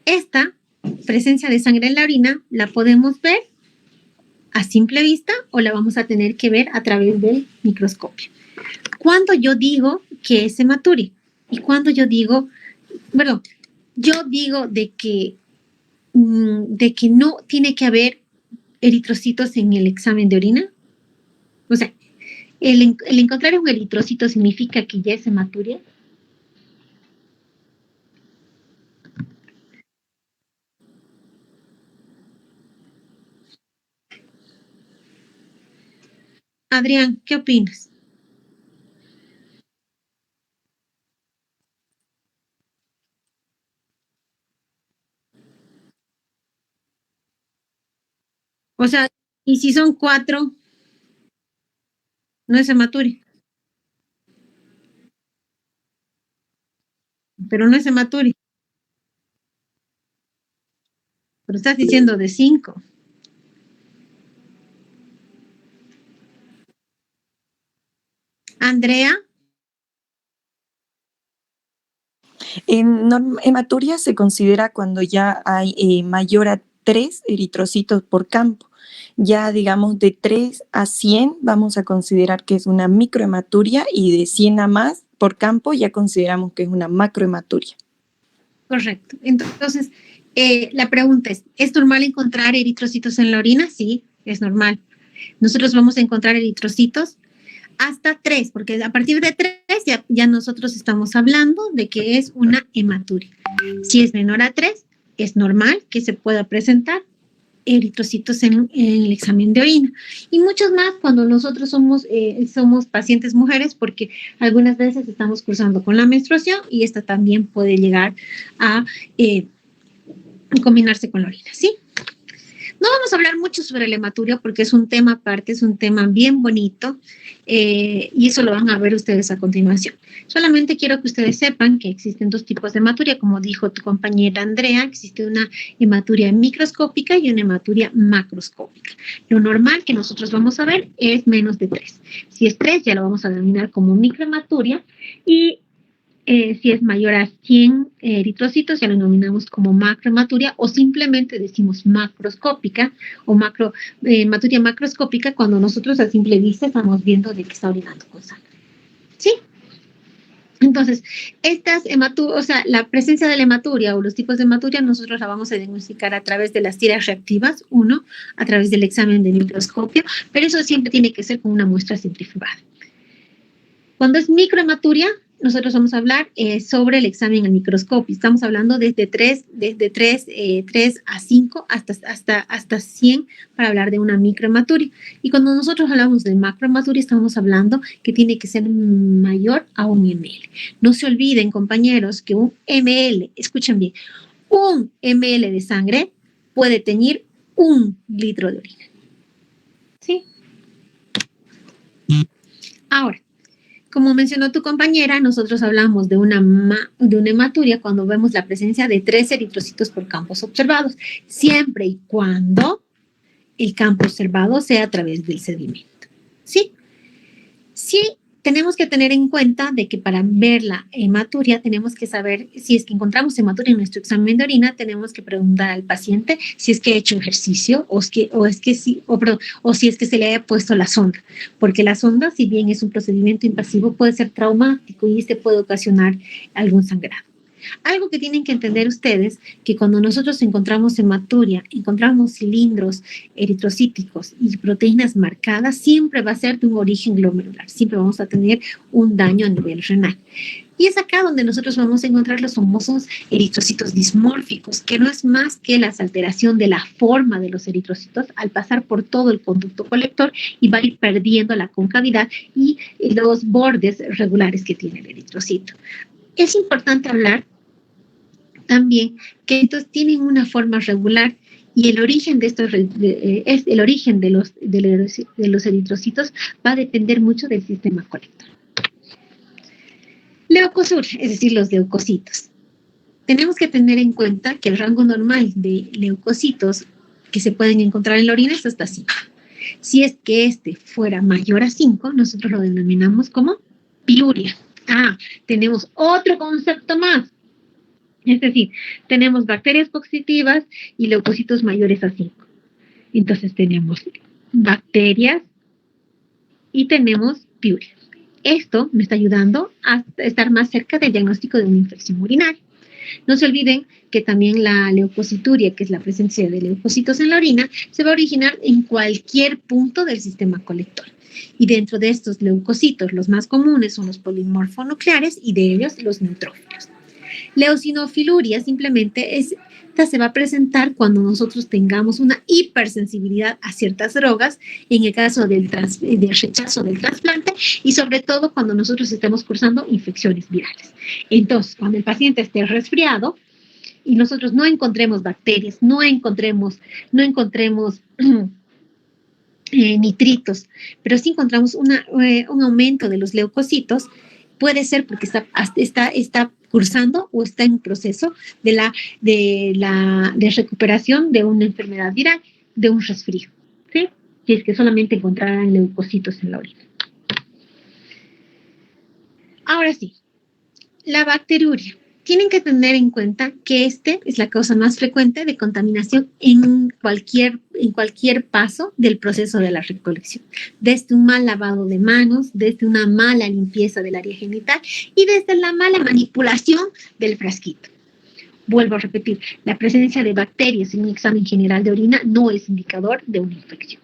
Esta presencia de sangre en la orina la podemos ver a simple vista o la vamos a tener que ver a través del microscopio. Cuando yo digo que es hematuria y cuando yo digo, de que no tiene que haber eritrocitos en el examen de orina. O sea, el encontrar un eritrocito significa que ya es hematuria. Adrián, ¿qué opinas? O sea, y si son 4, no es hematuria. Pero no es hematuria. Pero estás diciendo de 5. Andrea. En hematuria se considera cuando ya hay mayor a 3 eritrocitos por campo. Ya digamos de 3 a 100 vamos a considerar que es una microhematuria y de 100 a más por campo ya consideramos que es una macrohematuria. Correcto. Entonces, la pregunta es normal encontrar eritrocitos en la orina? Sí, es normal. Nosotros vamos a encontrar eritrocitos hasta 3, porque a partir de 3 ya nosotros estamos hablando de que es una hematuria. Si es menor a 3, es normal que se pueda presentar eritrocitos en el examen de orina. Y muchos más cuando nosotros somos pacientes mujeres, porque algunas veces estamos cursando con la menstruación y esta también puede llegar a combinarse con la orina, ¿sí? No vamos a hablar mucho sobre la hematuria porque es un tema aparte, es un tema bien bonito y eso lo van a ver ustedes a continuación. Solamente quiero que ustedes sepan que existen 2 tipos de hematuria, como dijo tu compañera Andrea, existe una hematuria microscópica y una hematuria macroscópica. Lo normal que nosotros vamos a ver es menos de 3. Si es 3 ya lo vamos a denominar como microhematuria y si es mayor a 100 eritrocitos, ya lo denominamos como macrohematuria o simplemente decimos macroscópica o hematuria macroscópica cuando nosotros a simple vista estamos viendo de que está orinando con sangre. ¿Sí? Entonces, la presencia de la hematuria o los tipos de hematuria nosotros la vamos a diagnosticar a través de las tiras reactivas, a través del examen de microscopio, pero eso siempre tiene que ser con una muestra centrifugada. Cuando es microhematuria, nosotros vamos a hablar sobre el examen al microscopio. Estamos hablando desde 3 a 5 hasta 100 para hablar de una microhematuria. Y cuando nosotros hablamos de macrohematuria, estamos hablando que tiene que ser mayor a 1 ml. No se olviden, compañeros, que un ml, escuchen bien, 1 ml de sangre puede teñir 1 litro de orina. ¿Sí? Ahora, como mencionó tu compañera, nosotros hablamos de una hematuria cuando vemos la presencia de 3 eritrocitos por campos observados, siempre y cuando el campo observado sea a través del sedimento. ¿Sí? Si tenemos que tener en cuenta de que para ver la hematuria tenemos que saber si es que encontramos hematuria en nuestro examen de orina, tenemos que preguntar al paciente si es que ha hecho ejercicio o si es que se le haya puesto la sonda, porque la sonda, si bien es un procedimiento invasivo, puede ser traumático y este puede ocasionar algún sangrado. Algo que tienen que entender ustedes, que cuando nosotros encontramos hematuria, encontramos cilindros eritrocíticos y proteínas marcadas, siempre va a ser de un origen glomerular, siempre vamos a tener un daño a nivel renal. Y es acá donde nosotros vamos a encontrar los famosos eritrocitos dismórficos, que no es más que la alteración de la forma de los eritrocitos al pasar por todo el conducto colector y va a ir perdiendo la concavidad y los bordes regulares que tiene el eritrocito. Es importante hablar también que estos tienen una forma regular y el origen de estos el origen de los eritrocitos va a depender mucho del sistema colector. Leucosur, es decir, los leucocitos. Tenemos que tener en cuenta que el rango normal de leucocitos que se pueden encontrar en la orina es hasta 5. Si es que este fuera mayor a 5, nosotros lo denominamos como piuria. Tenemos otro concepto más. Es decir, tenemos bacterias positivas y leucocitos mayores a 5. Entonces tenemos bacterias y tenemos piurias. Esto me está ayudando a estar más cerca del diagnóstico de una infección urinaria. No se olviden que también la leucocituria, que es la presencia de leucocitos en la orina, se va a originar en cualquier punto del sistema colector. Y dentro de estos leucocitos, los más comunes son los polimorfonucleares y de ellos los neutrófilos. La eosinofiluria simplemente esta se va a presentar cuando nosotros tengamos una hipersensibilidad a ciertas drogas, en el caso del rechazo del trasplante y sobre todo cuando nosotros estemos cursando infecciones virales. Entonces, cuando el paciente esté resfriado y nosotros no encontremos bacterias, no encontremos nitritos, pero sí encontramos un aumento de los leucocitos, puede ser porque está cursando o está en proceso de recuperación de una enfermedad viral, de un resfrío, ¿sí? Si es que solamente encontraran leucocitos en la orina. Ahora sí, la bacteriuria. Tienen que tener en cuenta que es la causa más frecuente de contaminación en cualquier paso del proceso de la recolección. Desde un mal lavado de manos, desde una mala limpieza del área genital y desde la mala manipulación del frasquito. Vuelvo a repetir, la presencia de bacterias en un examen general de orina no es indicador de una infección.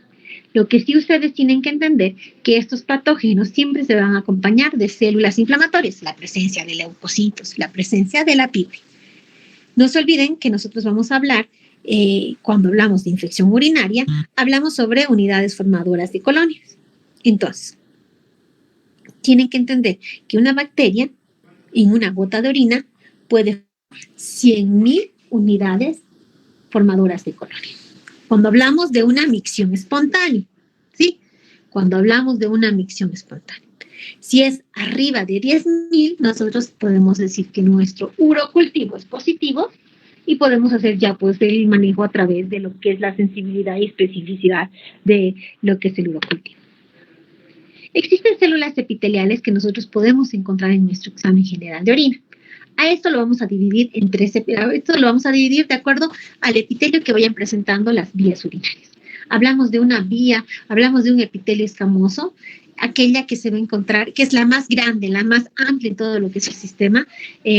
Lo que sí ustedes tienen que entender que estos patógenos siempre se van a acompañar de células inflamatorias, la presencia de leucocitos, la presencia de la piuria. No se olviden que nosotros vamos a hablar, cuando hablamos de infección urinaria, hablamos sobre unidades formadoras de colonias. Entonces, tienen que entender que una bacteria en una gota de orina puede formar 100.000 unidades formadoras de colonias. Cuando hablamos de una micción espontánea, ¿sí? Cuando hablamos de una micción espontánea. Si es arriba de 10.000, nosotros podemos decir que nuestro urocultivo es positivo y podemos hacer ya pues el manejo a través de lo que es la sensibilidad y especificidad de lo que es el urocultivo. Existen células epiteliales que nosotros podemos encontrar en nuestro examen general de orina. A esto lo vamos a dividir de acuerdo al epitelio que vayan presentando las vías urinarias. Hablamos de una vía, hablamos de un epitelio escamoso, aquella que se va a encontrar, que es la más grande, la más amplia en todo lo que es el sistema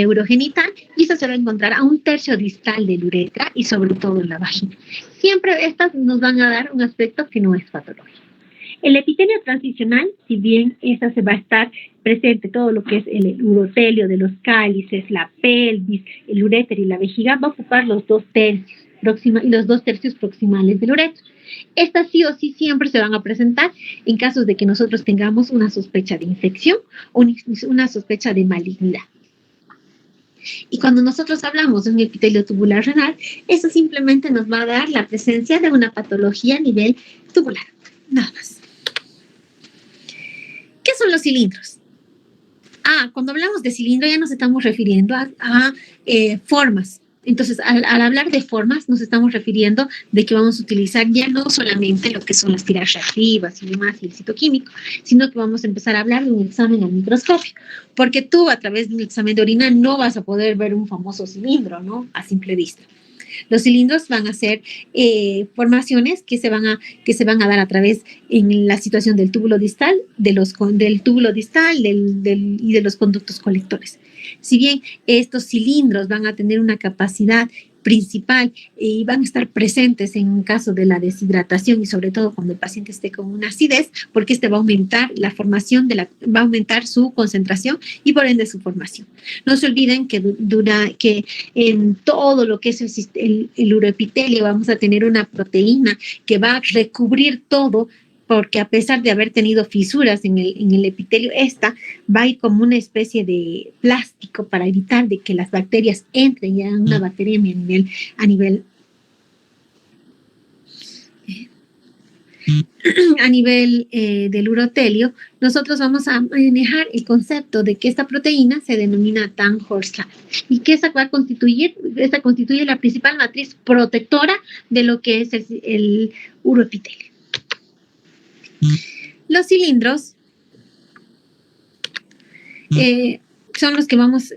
urogenital, y esa se va a encontrar a 1/3 distal de la uretra y sobre todo en la vagina. Siempre estas nos van a dar un aspecto que no es patológico. El epitelio transicional, si bien esta se va a estar presente todo lo que es el urotelio de los cálices, la pelvis, el uréter y la vejiga, va a ocupar los 2 tercios proximales del uretro. Estas sí o sí siempre se van a presentar en casos de que nosotros tengamos una sospecha de infección o una sospecha de malignidad. Y cuando nosotros hablamos de un epitelio tubular renal, eso simplemente nos va a dar la presencia de una patología a nivel tubular, nada más. ¿Qué son los cilindros? Cuando hablamos de cilindro ya nos estamos refiriendo a formas Entonces, al hablar de formas, nos estamos refiriendo de que vamos a utilizar ya no solamente lo que son las tiras reactivas y demás, y el citoquímico, sino que vamos a empezar a hablar de un examen al microscopio, porque tú a través de un examen de orina no vas a poder ver un famoso cilindro, ¿no? A simple vista. Los cilindros van a ser formaciones que se van a dar a través en la situación del túbulo distal, del túbulo distal y de los conductos colectores. Si bien estos cilindros van a tener una capacidad principal y van a estar presentes en caso de la deshidratación y sobre todo cuando el paciente esté con una acidez, porque este va a aumentar la formación va a aumentar su concentración y por ende su formación. No se olviden que en todo lo que es el uroepitelio vamos a tener una proteína que va a recubrir todo, porque a pesar de haber tenido fisuras en el epitelio, esta va a ir como una especie de plástico para evitar de que las bacterias entren y hagan una bacteriemia a nivel del urotelio. Nosotros vamos a manejar el concepto de que esta proteína se denomina Tang-Horslat y que esta constituye la principal matriz protectora de lo que es el uroepitelio. Los cilindros son los que vamos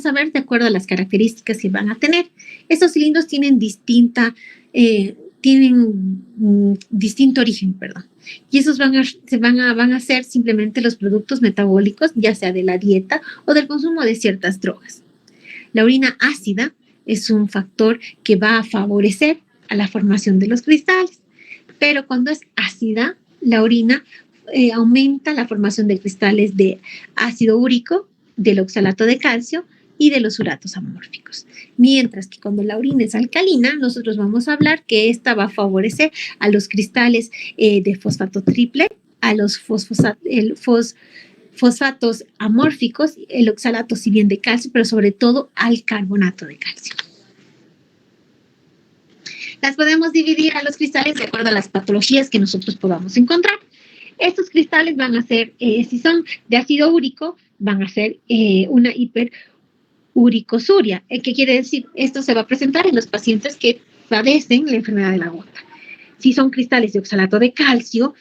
a ver de acuerdo a las características que van a tener. Estos cilindros tienen distinto origen, y esos van a ser simplemente los productos metabólicos, ya sea de la dieta o del consumo de ciertas drogas. La orina ácida es un factor que va a favorecer a la formación de los cristales, pero cuando es ácida, la orina aumenta la formación de cristales de ácido úrico, del oxalato de calcio y de los uratos amórficos. Mientras que cuando la orina es alcalina, nosotros vamos a hablar que esta va a favorecer a los cristales de fosfato triple, a los fosfatos amórficos, el oxalato si bien de calcio, pero sobre todo al carbonato de calcio. Las podemos dividir a los cristales de acuerdo a las patologías que nosotros podamos encontrar. Estos cristales van a ser, si son de ácido úrico, van a ser una hiperuricosuria. ¿Qué quiere decir? Esto se va a presentar en los pacientes que padecen la enfermedad de la gota. Si son cristales de oxalato de calcio,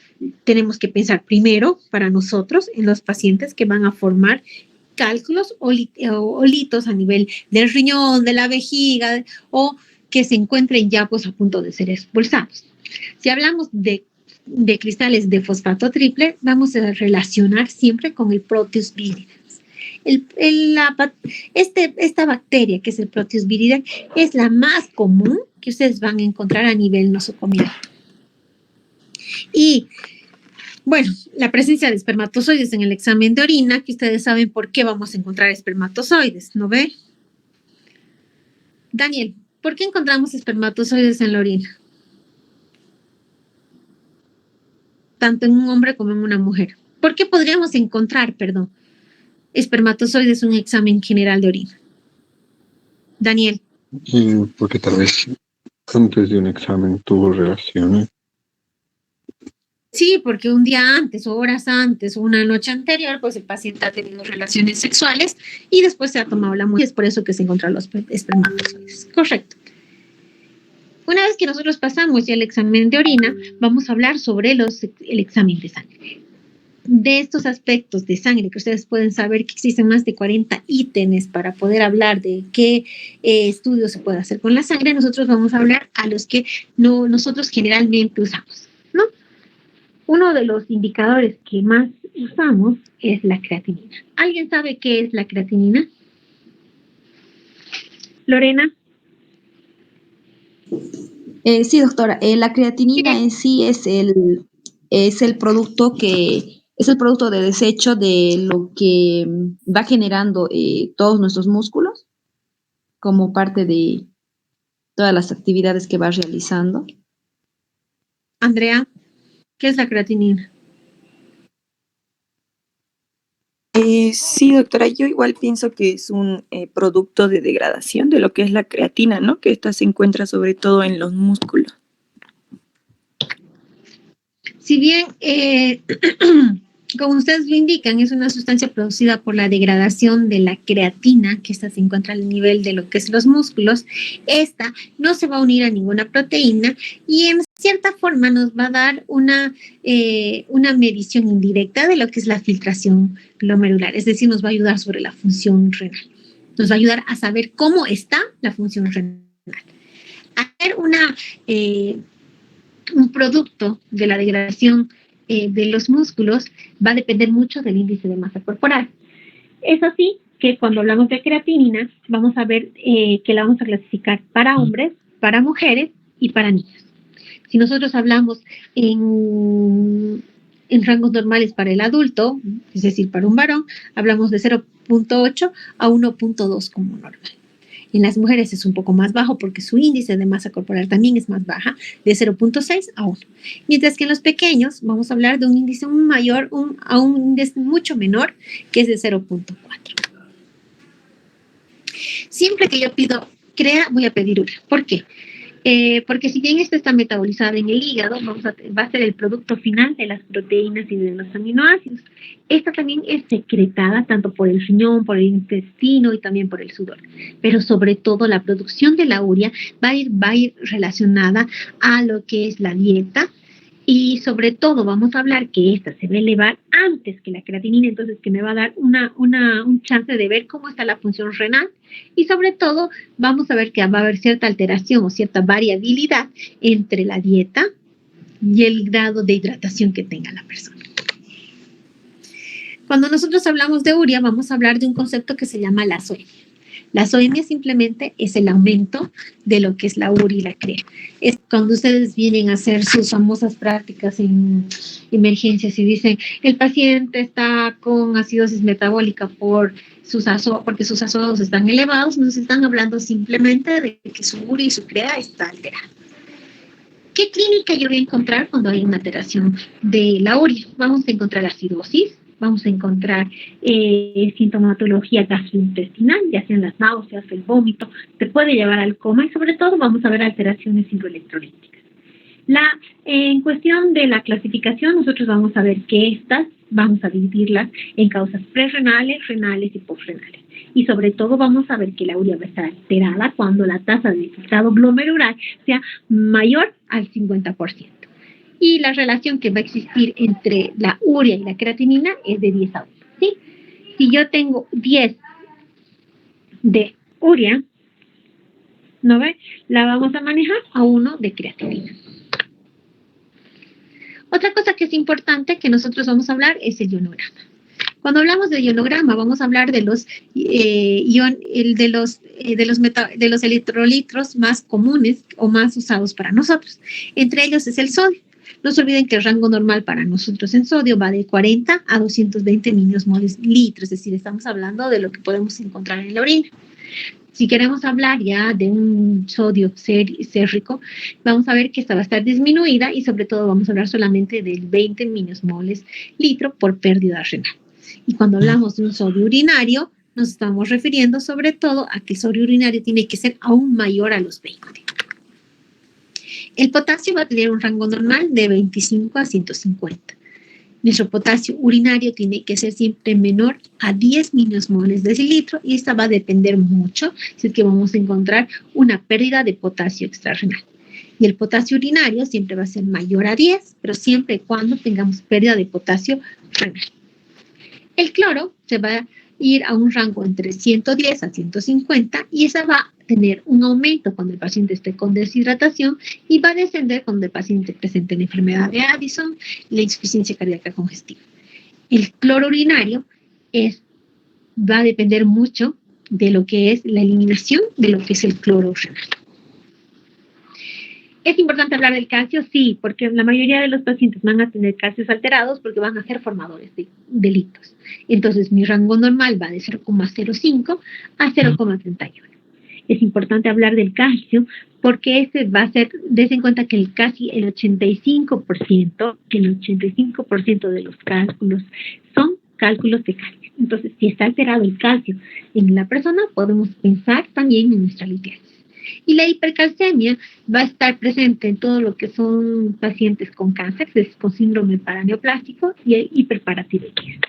tenemos que pensar primero para nosotros en los pacientes que van a formar cálculos o litos a nivel del riñón, de la vejiga o que se encuentren ya pues a punto de ser expulsados. Si hablamos de cristales de fosfato triple, vamos a relacionar siempre con el Proteus viridans. Esta bacteria, que es el Proteus viridans, es la más común que ustedes van a encontrar a nivel nosocomial. Y, bueno, la presencia de espermatozoides en el examen de orina, que ustedes saben por qué vamos a encontrar espermatozoides, ¿no ve? Daniel, ¿por qué encontramos espermatozoides en la orina? Tanto en un hombre como en una mujer. ¿Por qué podríamos encontrar, espermatozoides en un examen general de orina? Daniel. Porque tal vez antes de un examen tuvo relaciones. Sí, porque un día antes, o horas antes, o una noche anterior, pues el paciente ha tenido relaciones sexuales y después se ha tomado la muestra. Es por eso que se encontraron los espermatozoides. Correcto. Una vez que nosotros pasamos ya el examen de orina, vamos a hablar sobre el examen de sangre. De estos aspectos de sangre, que ustedes pueden saber que existen más de 40 ítems para poder hablar de qué estudios se puede hacer con la sangre, nosotros vamos a hablar a los que nosotros generalmente usamos, ¿no? Uno de los indicadores que más usamos es la creatinina. ¿Alguien sabe qué es la creatinina? Lorena. Sí, doctora. La creatinina en sí es el producto de desecho de lo que va generando todos nuestros músculos como parte de todas las actividades que va realizando. Andrea, ¿qué es la creatinina? Sí, doctora, yo igual pienso que es un producto de degradación de lo que es la creatina, ¿no? Que esta se encuentra sobre todo en los músculos. Si bien Como ustedes lo indican, es una sustancia producida por la degradación de la creatina, que esta se encuentra al nivel de lo que es los músculos. Esta no se va a unir a ninguna proteína y en cierta forma nos va a dar una medición indirecta de lo que es la filtración glomerular, es decir, nos va a ayudar sobre la función renal. Nos va a ayudar a saber cómo está la función renal. Hacer un producto de la degradación de los músculos va a depender mucho del índice de masa corporal. Es así que cuando hablamos de creatinina, vamos a ver que la vamos a clasificar para hombres, para mujeres y para niños. Si nosotros hablamos en rangos normales para el adulto, es decir, para un varón, hablamos de 0.8 a 1.2 como normal. En las mujeres es un poco más bajo porque su índice de masa corporal también es más baja, de 0.6 a 1. Mientras que en los pequeños vamos a hablar de un índice mayor a un índice mucho menor, que es de 0.4. Siempre que yo pido CREA, voy a pedir URA. ¿Por qué? Porque si bien esta está metabolizada en el hígado, va a ser el producto final de las proteínas y de los aminoácidos. Esta también es secretada tanto por el riñón, por el intestino y también por el sudor. Pero sobre todo la producción de la urea va a ir relacionada a lo que es la dieta. Y sobre todo vamos a hablar que esta se va a elevar antes que la creatinina, entonces que me va a dar un chance de ver cómo está la función renal. Y sobre todo vamos a ver que va a haber cierta alteración o cierta variabilidad entre la dieta y el grado de hidratación que tenga la persona. Cuando nosotros hablamos de urea, vamos a hablar de un concepto que se llama la zoemia. La zoemia simplemente es el aumento de lo que es la urea y la CREA. Es cuando ustedes vienen a hacer sus famosas prácticas en emergencias y dicen, el paciente está con acidosis metabólica porque sus ácidos están elevados, nos están hablando simplemente de que su urea y su CREA está alterada. ¿Qué clínica yo voy a encontrar cuando hay una alteración de la urea? Vamos a encontrar acidosis, vamos a encontrar sintomatología gastrointestinal, ya sean las náuseas, el vómito, te puede llevar al coma y sobre todo vamos a ver alteraciones hidroelectrolíticas. En cuestión de la clasificación, nosotros vamos a ver que estas vamos a dividirlas en causas prerrenales, renales y posrenales. Y sobre todo vamos a ver que la urea va a estar alterada cuando la tasa de filtrado glomerular sea mayor al 50%. Y la relación que va a existir entre la urea y la creatinina es de 10 a 1. ¿Sí? Si yo tengo 10 de urea, ¿no ve? La vamos a manejar a 1 de creatinina. Otra cosa que es importante que nosotros vamos a hablar es el ionograma. Cuando hablamos de ionograma, vamos a hablar de los electrolitos más comunes o más usados para nosotros. Entre ellos es el sodio. No se olviden que el rango normal para nosotros en sodio va de 40 a 220 milimoles litros, es decir, estamos hablando de lo que podemos encontrar en la orina. Si queremos hablar ya de un sodio sérrico, vamos a ver que esta va a estar disminuida y sobre todo vamos a hablar solamente del 20 milimoles litro por pérdida renal. Y cuando hablamos de un sodio urinario, nos estamos refiriendo sobre todo a que el sodio urinario tiene que ser aún mayor a los 20. El potasio va a tener un rango normal de 25 a 150. Nuestro potasio urinario tiene que ser siempre menor a 10 milimoles de litro y esta va a depender mucho si es que vamos a encontrar una pérdida de potasio extrarrenal. Y el potasio urinario siempre va a ser mayor a 10, pero siempre y cuando tengamos pérdida de potasio renal. El cloro se va a ir a un rango entre 110 a 150 y esa va a tener un aumento cuando el paciente esté con deshidratación y va a descender cuando el paciente presente la enfermedad de Addison, la insuficiencia cardíaca congestiva. El cloro urinario va a depender mucho de lo que es la eliminación de lo que es el cloro renal. ¿Es importante hablar del calcio? Sí, porque la mayoría de los pacientes van a tener calcios alterados porque van a ser formadores de delitos. Entonces, mi rango normal va de 0,05 a 0,31. Es importante hablar del calcio porque ese va a ser, des en cuenta que casi el 85% de los cálculos son cálculos de calcio. Entonces, si está alterado el calcio en la persona, podemos pensar también en nuestra litiasis. Y la hipercalcemia va a estar presente en todo lo que son pacientes con cáncer, con síndrome paraneoplástico y hiperparatiroidismo.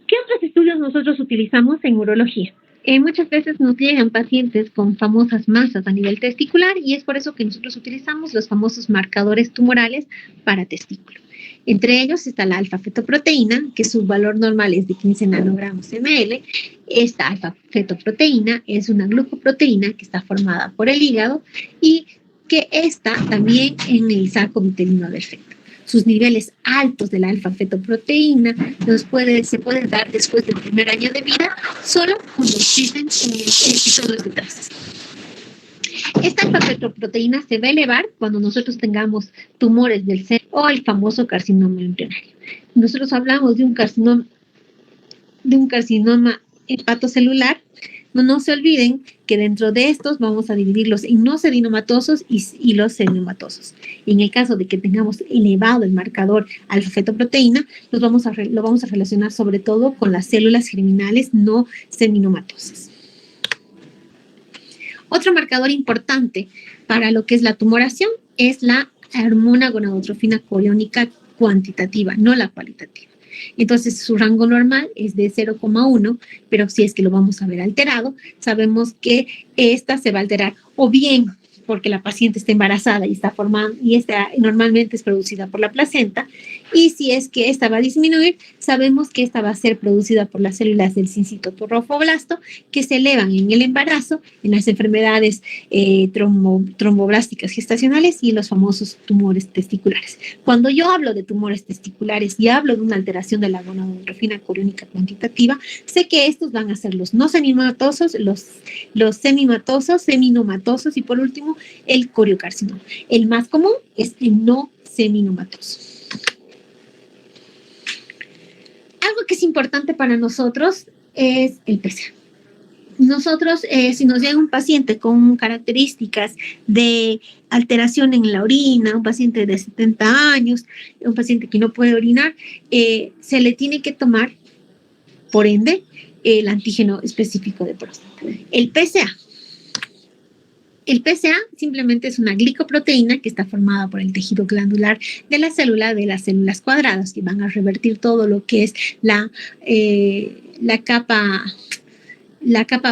¿Qué otros estudios nosotros utilizamos en urología? Muchas veces nos llegan pacientes con famosas masas a nivel testicular y es por eso que nosotros utilizamos los famosos marcadores tumorales para testículo. Entre ellos está la alfa-fetoproteína, que su valor normal es de 15 nanogramos ml. Esta alfa-fetoproteína es una glucoproteína que está formada por el hígado y que está también en el saco vitelino del feto. Sus niveles altos de la alfa-fetoproteína se pueden dar después del primer año de vida, solo cuando existen episodios de trazas. Esta alfa-fetoproteína se va a elevar cuando nosotros tengamos tumores del seno o el famoso carcinoma embrionario. Nosotros hablamos de un carcinoma hepatocelular. No se olviden que dentro de estos vamos a dividirlos en no sedenomatosos y los sedenomatosos. En el caso de que tengamos elevado el marcador alfa-fetoproteína, lo vamos a relacionar sobre todo con las células germinales no seminomatosas. Otro marcador importante para lo que es la tumoración es la hormona gonadotrofina coriónica cuantitativa, no la cualitativa. Entonces, su rango normal es de 0,1, pero si es que lo vamos a ver alterado, sabemos que esta se va a alterar o bien porque la paciente está embarazada y está formando, y esta normalmente es producida por la placenta, y si es que esta va a disminuir, sabemos que esta va a ser producida por las células del cincito trofoblasto que se elevan en el embarazo, en las enfermedades tromboblásticas gestacionales y en los famosos tumores testiculares. Cuando yo hablo de tumores testiculares y hablo de una alteración de la gonadotrofina coriónica cuantitativa, sé que estos van a ser los no seminomatosos, los semimatosos, seminomatosos y por último el coriocarcinoma. El más común es el no seminomatoso. Algo que es importante para nosotros es el PSA. Nosotros, si nos llega un paciente con características de alteración en la orina, un paciente de 70 años, un paciente que no puede orinar, se le tiene que tomar, por ende, el antígeno específico de próstata. El PSA. El PSA simplemente es una glicoproteína que está formada por el tejido glandular de las células cuadradas, que van a revertir todo lo que es la capa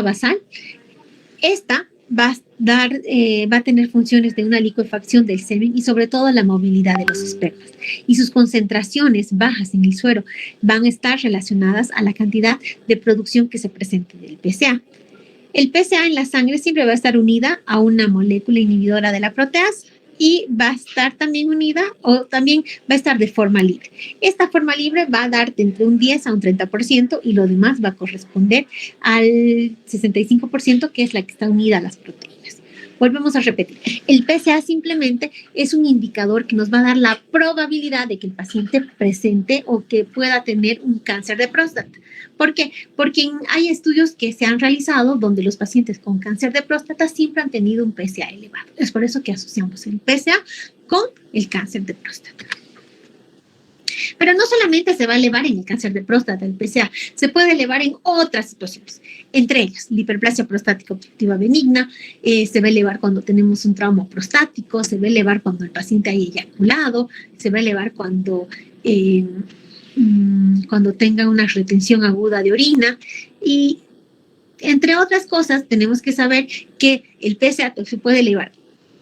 basal. Esta va a tener funciones de una licuefacción del semen y sobre todo la movilidad de los espermas. Y sus concentraciones bajas en el suero van a estar relacionadas a la cantidad de producción que se presente del PSA. El PSA en la sangre siempre va a estar unida a una molécula inhibidora de la proteasa y va a estar también unida o también va a estar de forma libre. Esta forma libre va a darte entre un 10 a un 30% y lo demás va a corresponder al 65% que es la que está unida a las proteínas. Volvemos a repetir, el PSA simplemente es un indicador que nos va a dar la probabilidad de que el paciente presente o que pueda tener un cáncer de próstata. ¿Por qué? Porque hay estudios que se han realizado donde los pacientes con cáncer de próstata siempre han tenido un PSA elevado. Es por eso que asociamos el PSA con el cáncer de próstata. Pero no solamente se va a elevar en el cáncer de próstata, el PSA, se puede elevar en otras situaciones, entre ellas la hiperplasia prostática obstructiva benigna, se va a elevar cuando tenemos un trauma prostático, se va a elevar cuando el paciente haya eyaculado, se va a elevar cuando tenga una retención aguda de orina y entre otras cosas tenemos que saber que el PSA se puede elevar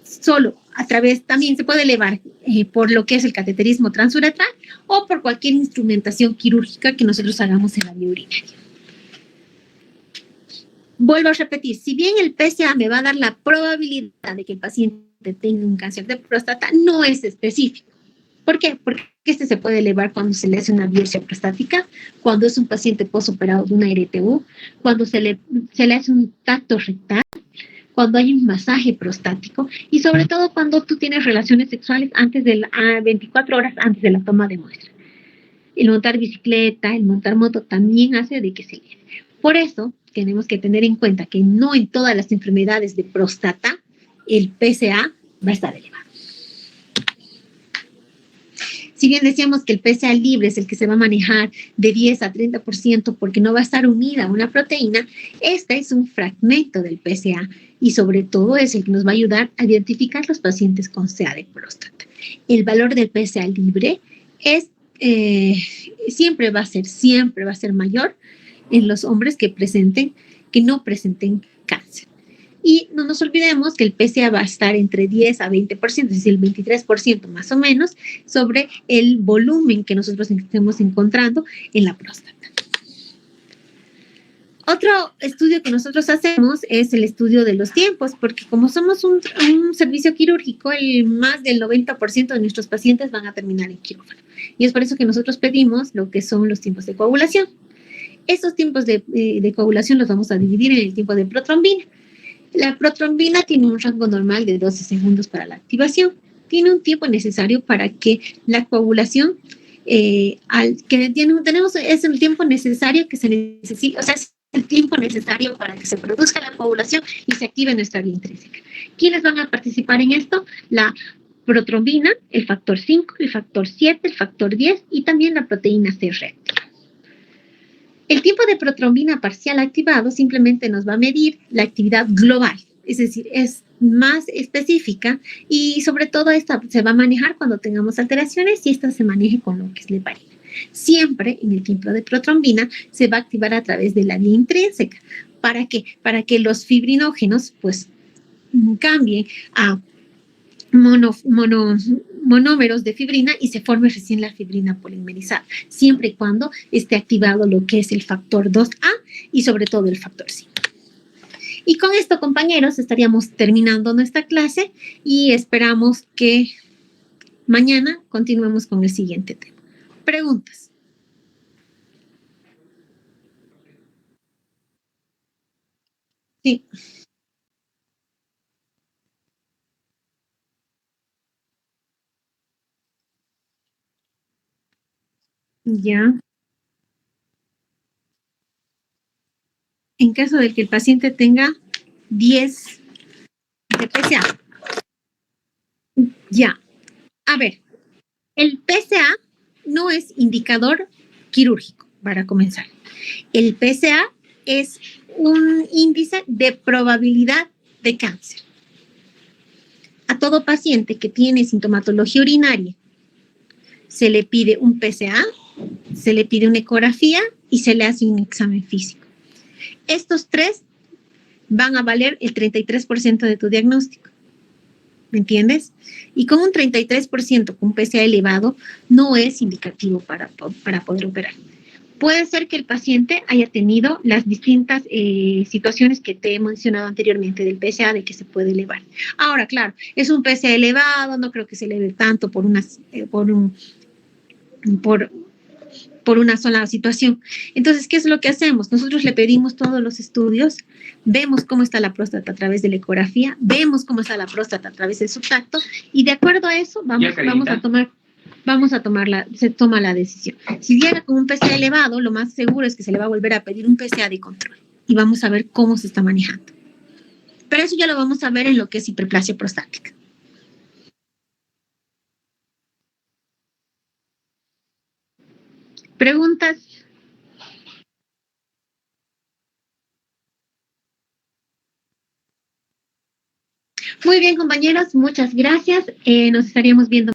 solo también se puede elevar por lo que es el cateterismo transuretral o por cualquier instrumentación quirúrgica que nosotros hagamos en la vía urinaria. Vuelvo a repetir, si bien el PSA me va a dar la probabilidad de que el paciente tenga un cáncer de próstata, no es específico. ¿Por qué? Porque este se puede elevar cuando se le hace una biopsia prostática, cuando es un paciente postoperado de una RTU, cuando se le hace un tacto rectal, cuando hay un masaje prostático y sobre todo cuando tú tienes relaciones sexuales 24 horas antes de la toma de muestra. El montar bicicleta, el montar moto también hace de que se eleve. Por eso tenemos que tener en cuenta que no en todas las enfermedades de próstata el PSA va a estar elevado. Si bien decíamos que el PSA libre es el que se va a manejar de 10 a 30% porque no va a estar unida a una proteína, este es un fragmento del PSA y sobre todo es el que nos va a ayudar a identificar los pacientes con CA de próstata. El valor del PSA libre es, siempre va a ser mayor en los hombres que no presenten cáncer. Y no nos olvidemos que el PSA va a estar entre 10 a 20%, es decir, el 23% más o menos, sobre el volumen que nosotros estemos encontrando en la próstata. Otro estudio que nosotros hacemos es el estudio de los tiempos, porque como somos un servicio quirúrgico, más del 90% de nuestros pacientes van a terminar en quirófano. Y es por eso que nosotros pedimos lo que son los tiempos de coagulación. Estos tiempos de coagulación los vamos a dividir en el tiempo de protrombina. La protrombina tiene un rango normal de 12 segundos para la activación. Tiene un tiempo necesario para que la coagulación, es el tiempo necesario que se necesita, o sea, es el tiempo necesario para que se produzca la coagulación y se active nuestra vía intrínseca. ¿Quiénes van a participar en esto? La protrombina, el factor 5, el factor 7, el factor 10 y también la proteína C reactiva. El tiempo de protrombina parcial activado simplemente nos va a medir la actividad global, es decir, es más específica y sobre todo esta se va a manejar cuando tengamos alteraciones y esta se maneje con lo que es la heparina. Siempre en el tiempo de protrombina se va a activar a través de la vía intrínseca. ¿Para qué? Para que los fibrinógenos pues cambien a monómeros de fibrina y se forme recién la fibrina polimerizada, siempre y cuando esté activado lo que es el factor 2A y sobre todo el factor 5. Y con esto, compañeros, estaríamos terminando nuestra clase y esperamos que mañana continuemos con el siguiente tema. ¿Preguntas? Sí. Ya. En caso de que el paciente tenga 10 de PSA. Ya. A ver, el PSA no es indicador quirúrgico, para comenzar. El PSA es un índice de probabilidad de cáncer. A todo paciente que tiene sintomatología urinaria se le pide un PSA, se le pide una ecografía y se le hace un examen físico. Estos tres van a valer el 33% de tu diagnóstico. ¿Me entiendes? Y con un 33% con un PSA elevado no es indicativo para poder operar. Puede ser que el paciente haya tenido las distintas situaciones que te he mencionado anteriormente del PSA, de que se puede elevar. Ahora, claro, es un PSA elevado, no creo que se eleve tanto por una sola situación. Entonces, ¿qué es lo que hacemos? Nosotros le pedimos todos los estudios, vemos cómo está la próstata a través de la ecografía, vemos cómo está la próstata a través del subtacto y de acuerdo a eso se toma la decisión. Si llega con un PSA elevado, lo más seguro es que se le va a volver a pedir un PSA de control y vamos a ver cómo se está manejando. Pero eso ya lo vamos a ver en lo que es hiperplasia prostática. ¿Preguntas? Muy bien, compañeros, muchas gracias. Nos estaríamos viendo